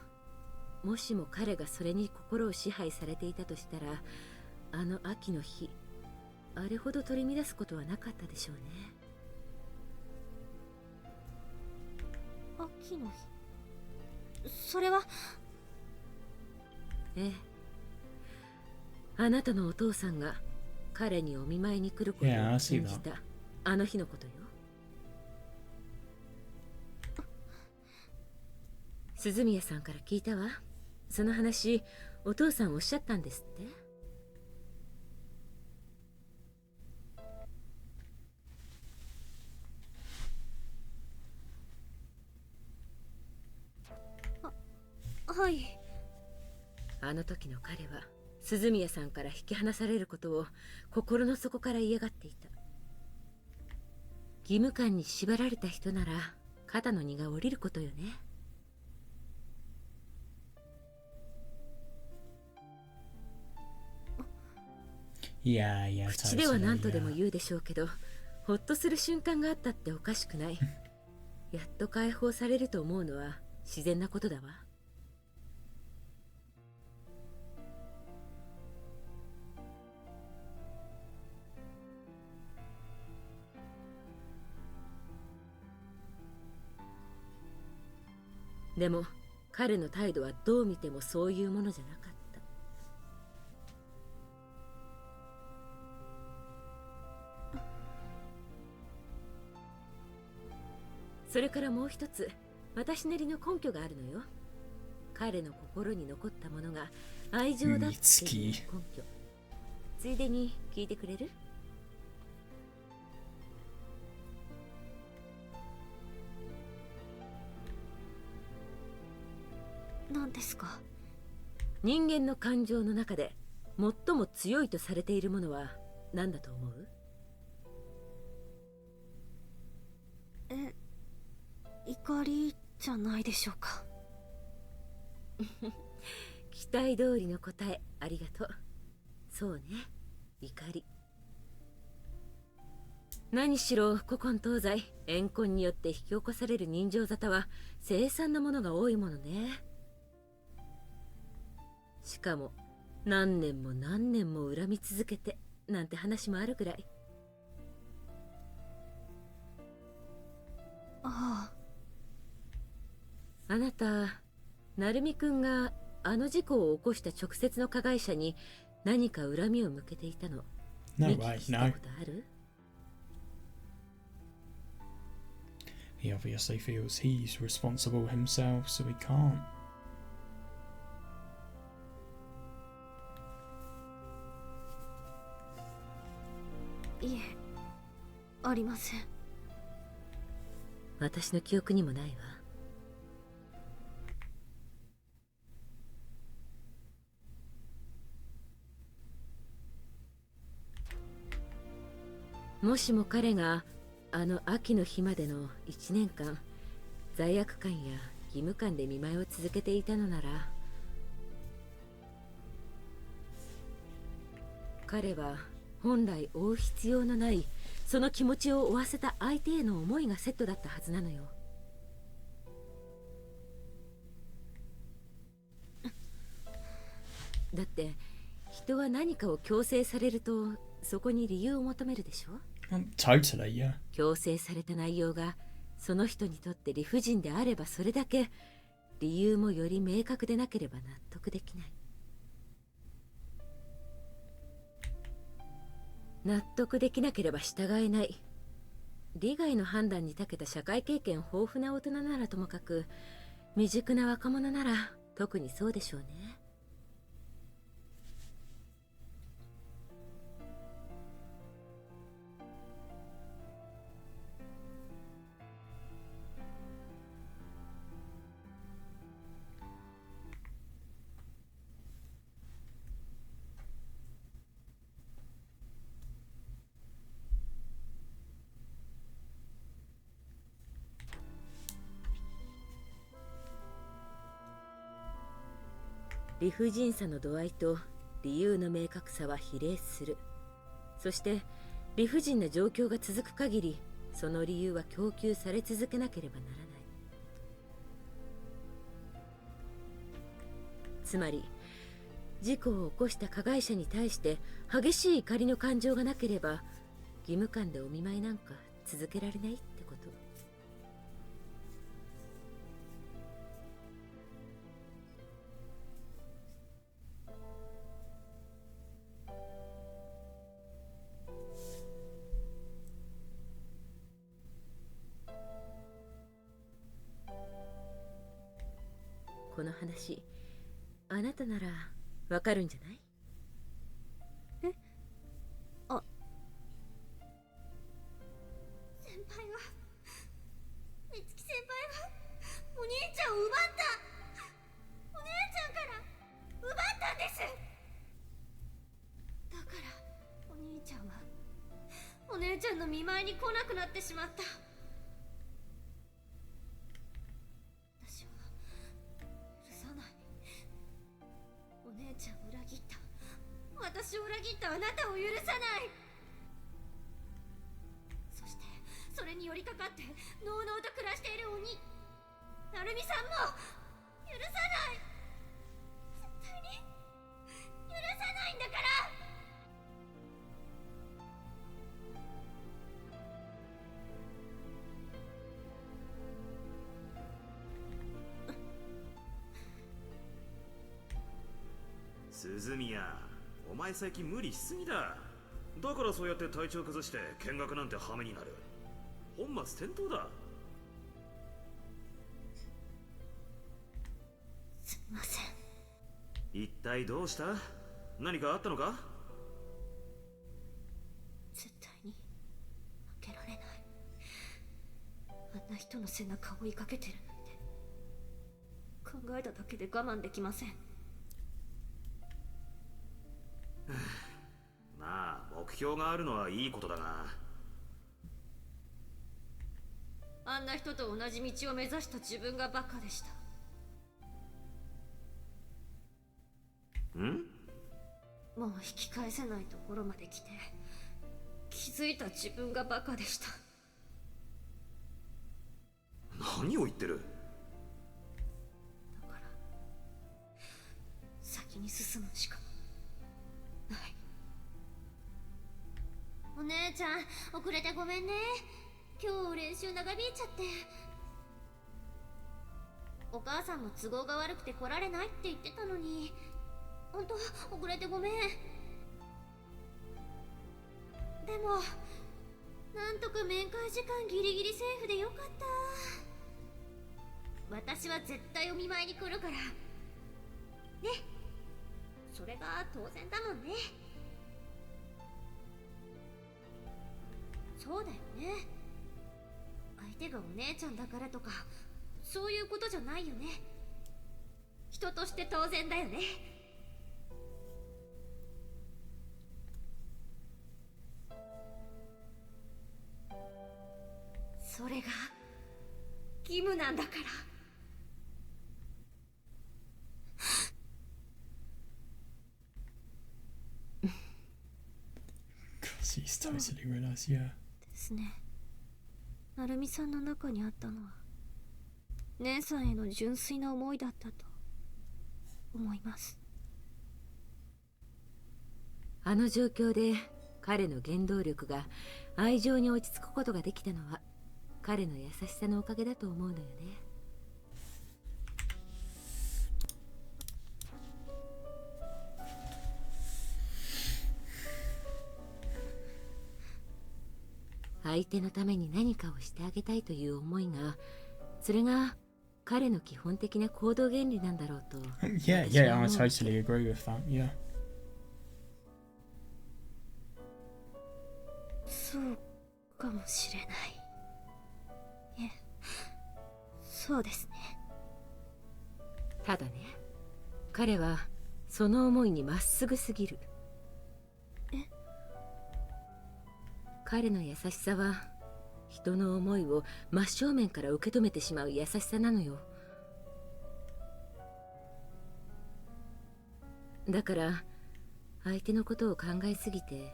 E: もしも彼がそれに心を支配されていたとしたら、あの秋の日、あれほど取り乱すことはなかったでしょうね。
B: 秋の日、それは。
E: ええ、あなたのお父さんが彼にお見舞いに来ることを信じたあの日のことよ。鈴宮さんから聞いたわ。その話、お父さんおっしゃったんですって。
B: はい。
E: あの時の彼は鈴宮さんから引き離されることを心の底から嫌がっていた。義務感に縛られた人なら肩の荷が下りることよね。口では何とでも言うでしょうけど、ほっとする瞬間があったっておかしくない。やっと解放されると思うのは自然なことだわ。でも彼の態度はどう見てもそういうものじゃなかった。それからもう一つ、私なりの根拠があるのよ。彼の心に残ったものが愛情だっていう根拠。ついでに聞いてくれる？
B: 何ですか？
E: 人間の感情の中で最も強いとされているものは何だと思う？
B: 怒りじゃないでしょうか。
E: 期待通りの答え、ありがとう。そうね、怒り。何しろ古今東西、怨恨によって引き起こされる人情沙汰は凄惨なものが多いものね。しかも何年も何年も恨み続けてなんて話もあるぐらい。
B: ああ。
E: あなた、成美くんがあの事故を起こした直接の加害者に何か恨みを向けていたの。
A: No
E: 見
A: way,
E: 聞きした
A: no.
E: ことある？
A: He obviously feels he's responsible himself, so he can't.
B: いえ、ありません。
E: 私の記憶にもないわ。もしも彼があの秋の日までの1年間罪悪感や義務感で見舞いを続けていたのなら、彼は本来負う必要のないその気持ちを負わせた相手への思いがセットだったはずなのよ。だって人は何かを強制されるとそこに理由を求めるでしょ。
A: Totally, yeah.
E: 強制された内容がその人にとって理不尽であればそれだけ理由もより明確でなければ納得できない。納得できなければ従えない。利害の判断に長けた社会経験豊富な大人ならともかく、未熟な若者なら特にそうでしょうね。理不尽さの度合いと理由の明確さは比例する。そして理不尽な状況が続く限り、その理由は供給され続けなければならない。つまり事故を起こした加害者に対して激しい怒りの感情がなければ、義務感でお見舞いなんか続けられないってこと。この話、あなたならわかるんじゃない？
B: え？あ、先輩が、美月先輩がお兄ちゃんを奪った。お姉ちゃんから奪ったんです。だからお兄ちゃんはお姉ちゃんの見舞いに来なくなってしまった。私は許さない。お姉ちゃんを裏切った、私を裏切ったあなたを許さない。そしてそれに寄りかかってのうのうと暮らしている鬼成美さんも許さない。絶対に許さないんだから。
F: 鈴宮、お前最近無理しすぎだ。だからそうやって体調崩して見学なんてハメになる。本末転倒だ。
B: すみません。
F: 一体どうした？何かあったのか？
B: 絶対に負けられない。あんな人の背中を追いかけてるなんて考えただけで我慢できません。
F: まあ目標があるのはいいことだが、
B: あんな人と同じ道を目指した自分がバカでした。もう引き返せないところまで来て気づいた自分がバカでした。
F: 何を言ってる？
B: だから先に進むしかない。お姉ちゃん遅れてごめんね。今日練習長引いちゃって。お母さんも都合が悪くて来られないって言ってたのに、ほんと遅れてごめん。でもなんとか面会時間ギリギリセーフでよかった。私は絶対お見舞いに来るからね。それが当然だもんね。そうだよね。相手がお姉ちゃんだからとかそういうことじゃないよね。人として当然だよね。それが義務なんだから。
A: Because he's totally realized, yeah.
B: ですね。成美さんの中にあったのは姉さんへの純粋な思いだったと思います。
E: あの状況で彼の原動力が愛情に落ち着くことができたのは彼の優しさのおかげだと思うのよね。相手のために何かをしてあげたいという思いが、それが彼の基本的な行動原理なんだろうと。
A: Yeah, yeah, I totally agree with that, yeah.
B: そうかもしれない。いえ、そうですね。
E: ただね、彼はその思いにまっすぐすぎる。彼の優しさは人の思いを真正面から受け止めてしまう優しさなのよ。だから相手のことを考えすぎて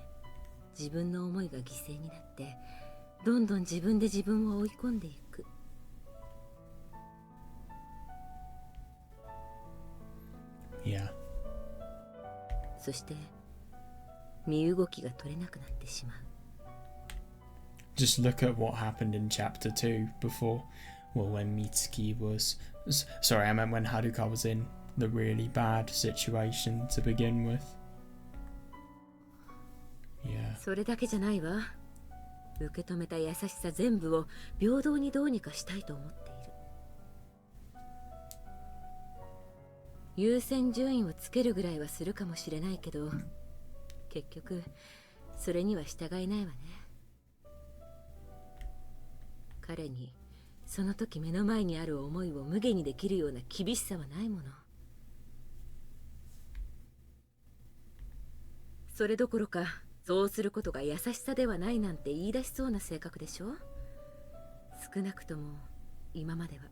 E: 自分の思いが犠牲になってどんどん自分で自分を追い込んでいく。
A: Yeah.
E: そして身動きが取れなくなってしまう。
A: Just look at what happened in chapter 2 before. Well, when Mitsuki was... Sorry, I meant when Haruka was in the really bad situation to begin with. Yeah.
E: それだけじゃないわ。受け止めた優しさ全部を平等にどうにかしたいと思っている。優先順位をつけるぐらいはするかもしれないけど、結局それには従えないわね。彼にその時目の前にある思いを無限にできるような厳しさはないもの。それどころかそうすることが優しさではないなんて言い出しそうな性格でしょ。少なくとも今までは。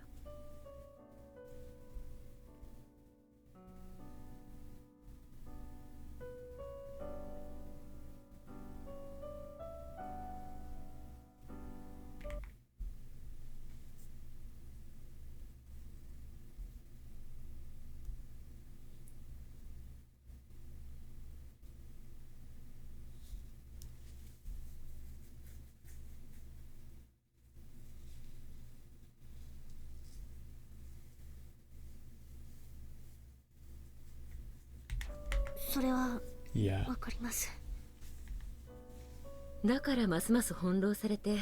B: それは
A: Yeah.
B: わかります。
E: だからますます翻弄されて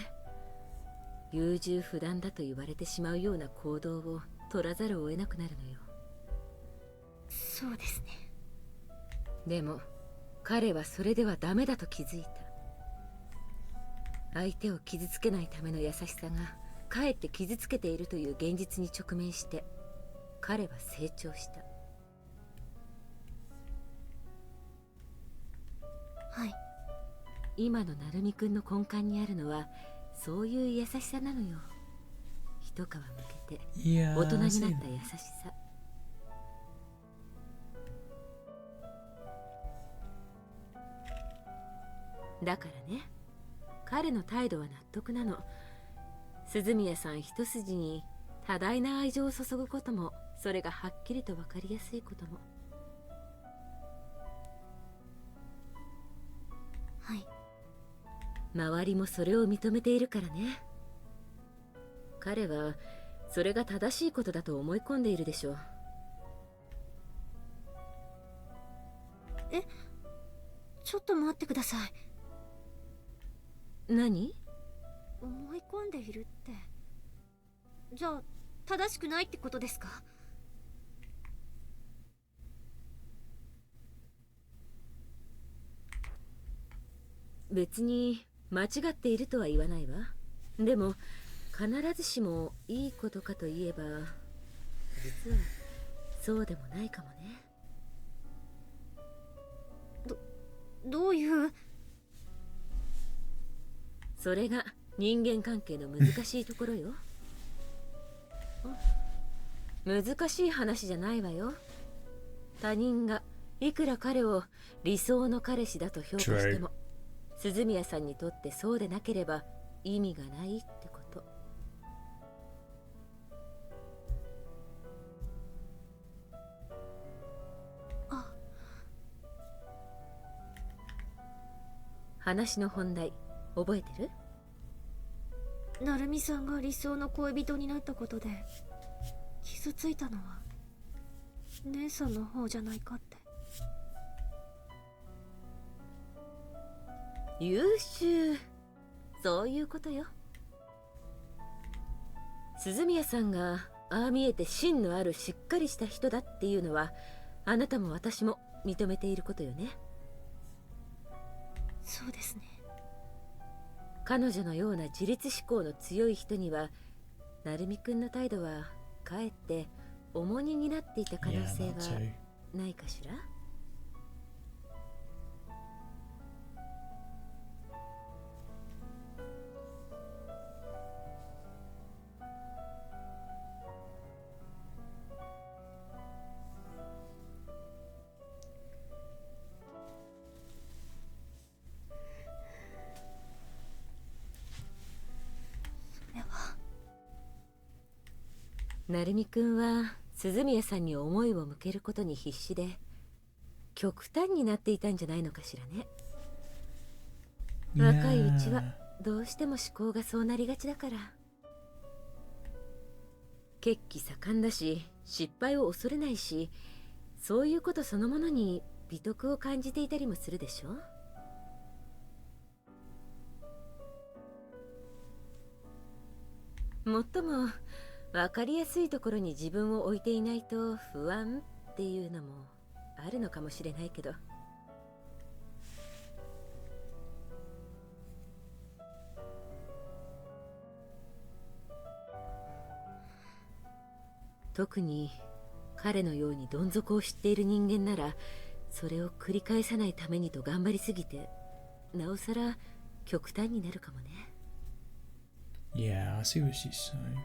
E: 優柔不断だと言われてしまうような行動を取らざるを得なくなるのよ。
B: そうですね。
E: でも彼はそれではダメだと気づいた。相手を傷つけないための優しさがかえって傷つけているという現実に直面して彼は成長した。
B: はい。
E: 今の成美くんの根幹にあるのはそういう優しさなのよ。一皮むけて
A: Yeah.
E: 大人になった優しさ。だからね、彼の態度は納得なの。鈴宮さん一筋に多大な愛情を注ぐことも、それがはっきりと分かりやすいことも。
B: はい。
E: 周りもそれを認めているからね。彼はそれが正しいことだと思い込んでいるでしょう。
B: え、ちょっと待ってください。
E: 何？
B: 思い込んでいるって、じゃあ正しくないってことですか？
E: 別に間違っているとは言わないわ。でも必ずしもいいことかといえば実はそうでもないかもね。
B: どういう？
E: それが人間関係の難しいところよ。難しい話じゃないわよ。他人がいくら彼を理想の彼氏だと評価しても、鈴宮さんにとってそうでなければ意味がないってこと。話の本題覚えてる？
B: 成美さんが理想の恋人になったことで傷ついたのは姉さんの方じゃないかって。
E: 優秀。そういうことよ。鈴宮さんがああ見えて芯のあるしっかりした人だっていうのはあなたも私も認めていることよね。
B: そうですね。
E: 彼女のような自立志向の強い人には成美くんの態度はかえって重荷になっていた可能性はないかしら。成美くんは鈴宮さんに思いを向けることに必死で極端になっていたんじゃないのかしらね。若いうちはどうしても思考がそうなりがちだから。血気盛んだし失敗を恐れないし、そういうことそのものに美徳を感じていたりもするでしょ。もっとも分かりやすいところに自分を置いていないと不安っていうのもあるのかもしれないけど、特に彼のようにどん底を知っている人間なら、それを繰り返さないためにと頑張りすぎて、なおさら極端になるかもね。
A: Yeah, I see what she's saying.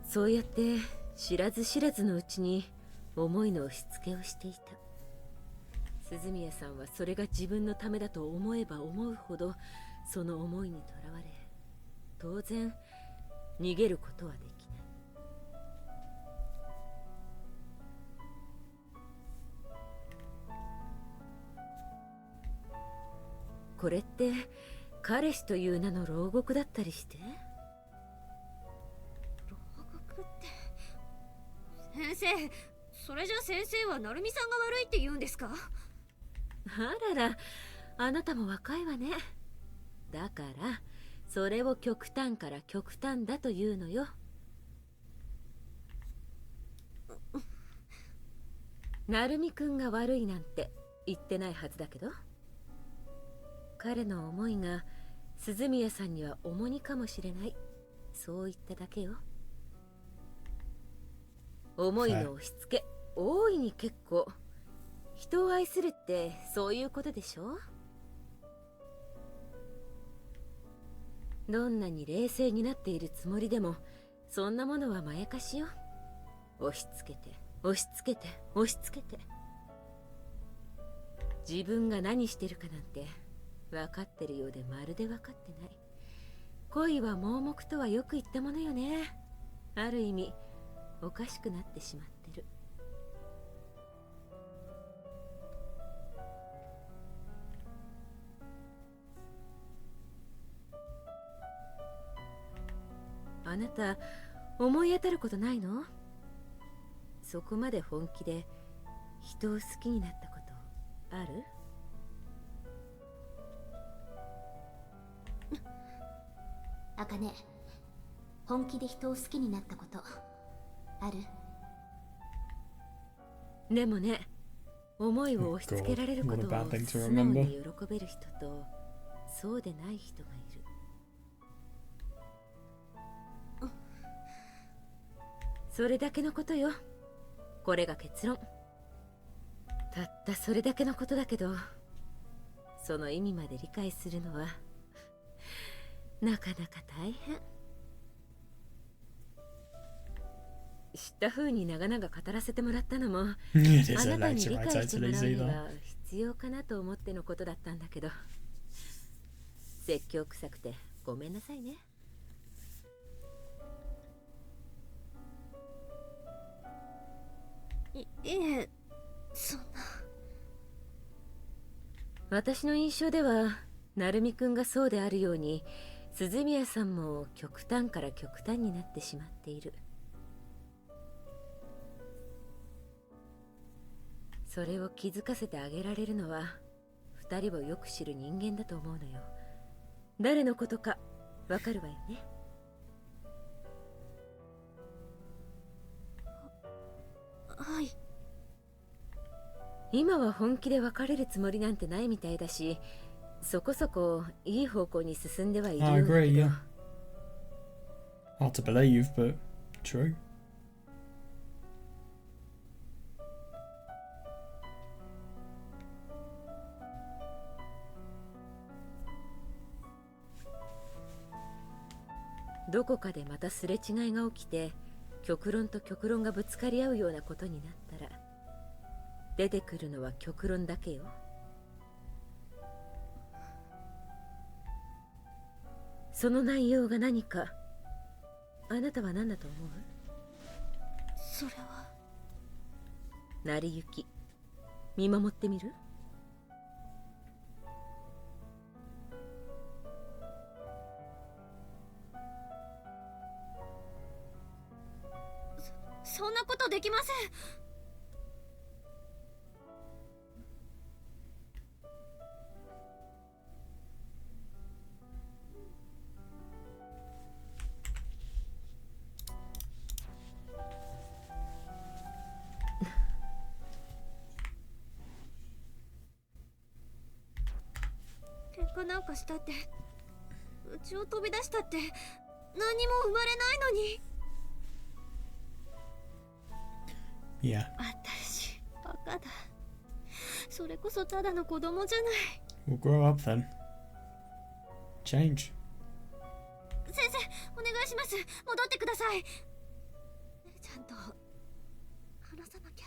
E: そうやって知らず知らずのうちに思いの押し付けをしていた。鈴宮さんはそれが自分のためだと思えば思うほどその思いにとらわれ、当然逃げることはできない。これって彼氏という名の牢獄だったりして？
B: 牢獄って先生、それじゃ先生は成美さんが悪いって言うんですか？
E: あらら、あなたも若いわね。だからそれを極端から極端だというのよ。成美くんが悪いなんて言ってないはずだけど、彼の思いが鈴宮さんには重荷かもしれない、そう言っただけよ。思いの押し付け、大いに結構。人を愛するってそういうことでしょ。どんなに冷静になっているつもりでも、そんなものはまやかしよ。押し付けて押し付けて押し付けて、自分が何してるかなんて分かってるようでまるで分かってない。恋は盲目とはよく言ったものよね。ある意味おかしくなってしまってる。あなた思い当たることないの？そこまで本気で人を好きになったことある？
B: 茜、本気で人を好きになったことある？
E: でもね、思いを押し付けられることを
A: What a bad thing to
E: 素直
A: remember.
E: に喜べる人とそうでない人がいる。それだけのことよ。これが結論。たったそれだけのことだけど、その意味まで理解するのはなかなか大変。知った風に長々語らせてもらったのも
A: It
E: あ
A: is
E: な
A: a
E: たに
A: lecture,
E: 理
A: I
E: 解しても
A: totally
E: らう
A: see
E: に
A: that.
E: は必要かなと思ってのことだったんだけど、説教臭くてごめんなさいね。
B: いえ、そんな。
E: 私の印象では成美くんがそうであるように、鈴宮さんも極端から極端になってしまっている。それを気づかせてあげられるのは二人をよく知る人間だと思うのよ。誰のことかわかるわよね。
B: はい。
E: 今は本気で別れるつもりなんてないみたいだし、そこそこいい方向に進んではいるよう
A: I
E: だけ
A: agree,
E: ど。
A: yeah. Hard to believe, but true.
E: どこかでまたすれ違いが起きて、極論と極論がぶつかり合うようなことになったら、出てくるのは極論だけよ。その内容が何かあなたは何だと思う？
B: それは
E: 成り行き見守ってみる？
B: そんなことできません。喧嘩なんかしたって、うちを飛び出したって何にも生まれないのに。
A: Yeah.
B: 私バカだ。それこそただの子供じゃない。
A: We'll grow up then. Change.
B: 先生お願いします。戻ってください。姉ちゃんと話さなきゃ。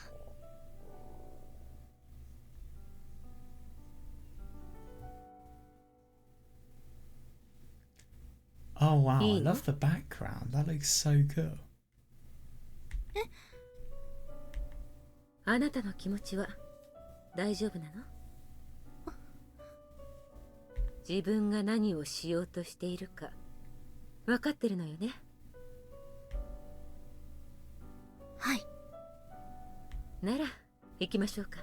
A: Oh wow, I love the background. That looks so cool.
E: あなたの気持ちは大丈夫なの？自分が何をしようとしているか分かってるのよね？
B: はい。
E: なら行きましょうか。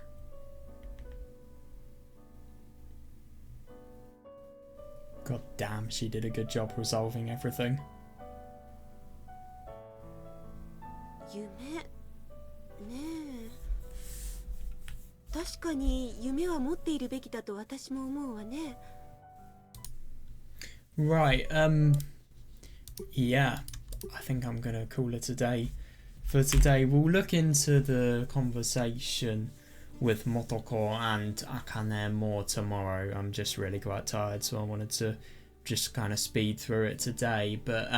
A: God damn, she did a good job resolving everything.
G: 夢ねえ、確かに夢は持っているべきだと私も思うわね。
A: Right, yeah, I think I'm gonna call it a day for today. We'll look into the conversation with Motoko and Akane more tomorrow. I'm just really quite tired, so I wanted to just kind of speed through it today. But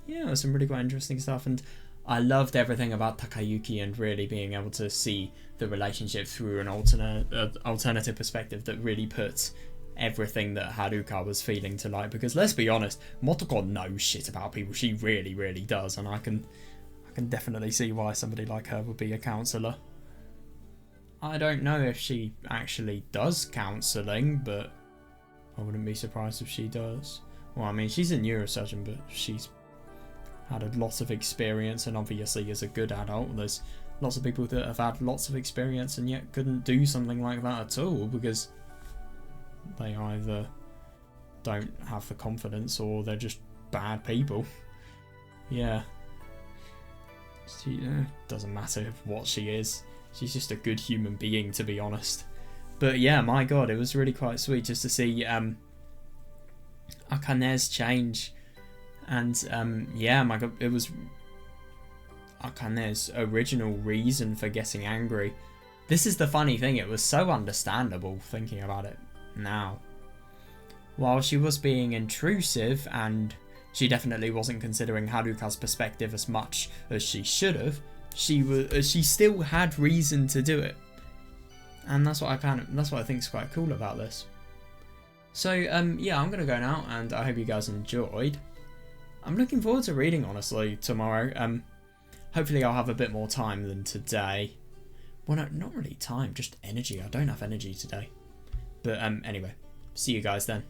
A: yeah, it was some really quite interesting stuff, and I loved everything about Takayuki and really being able to see the relationship through an alternative perspective that really puts everything that Haruka was feeling to light. Because let's be honest, Motoko knows shit about people. She really, really does, and I can definitely see why somebody like her would be a counsellor. I don't know if she actually does counselling, but I wouldn't be surprised if she does. Well, I mean, she's a neurosurgeon, but she's had a lot of experience, and obviously as a good adult, there's lots of people that have had lots of experience and yet couldn't do something like that at all because they either don't have the confidence or they're just bad people. Yeah. She doesn't matter what she is. She's just a good human being, to be honest. But yeah, my god, it was really quite sweet just to see Akane's change. And yeah, my god, it was Akane's original reason for getting angry. This is the funny thing, it was so understandable thinking about it now. While she was being intrusive and she definitely wasn't considering Haruka's perspective as much as she should have, she still had reason to do it. And that's what I think is quite cool about this. So yeah, I'm gonna go now, and I hope you guys enjoyed. I'm looking forward to reading, honestly, tomorrow. Hopefully I'll have a bit more time than today. Well, no, not really time, just energy. I don't have energy today. But anyway, see you guys then.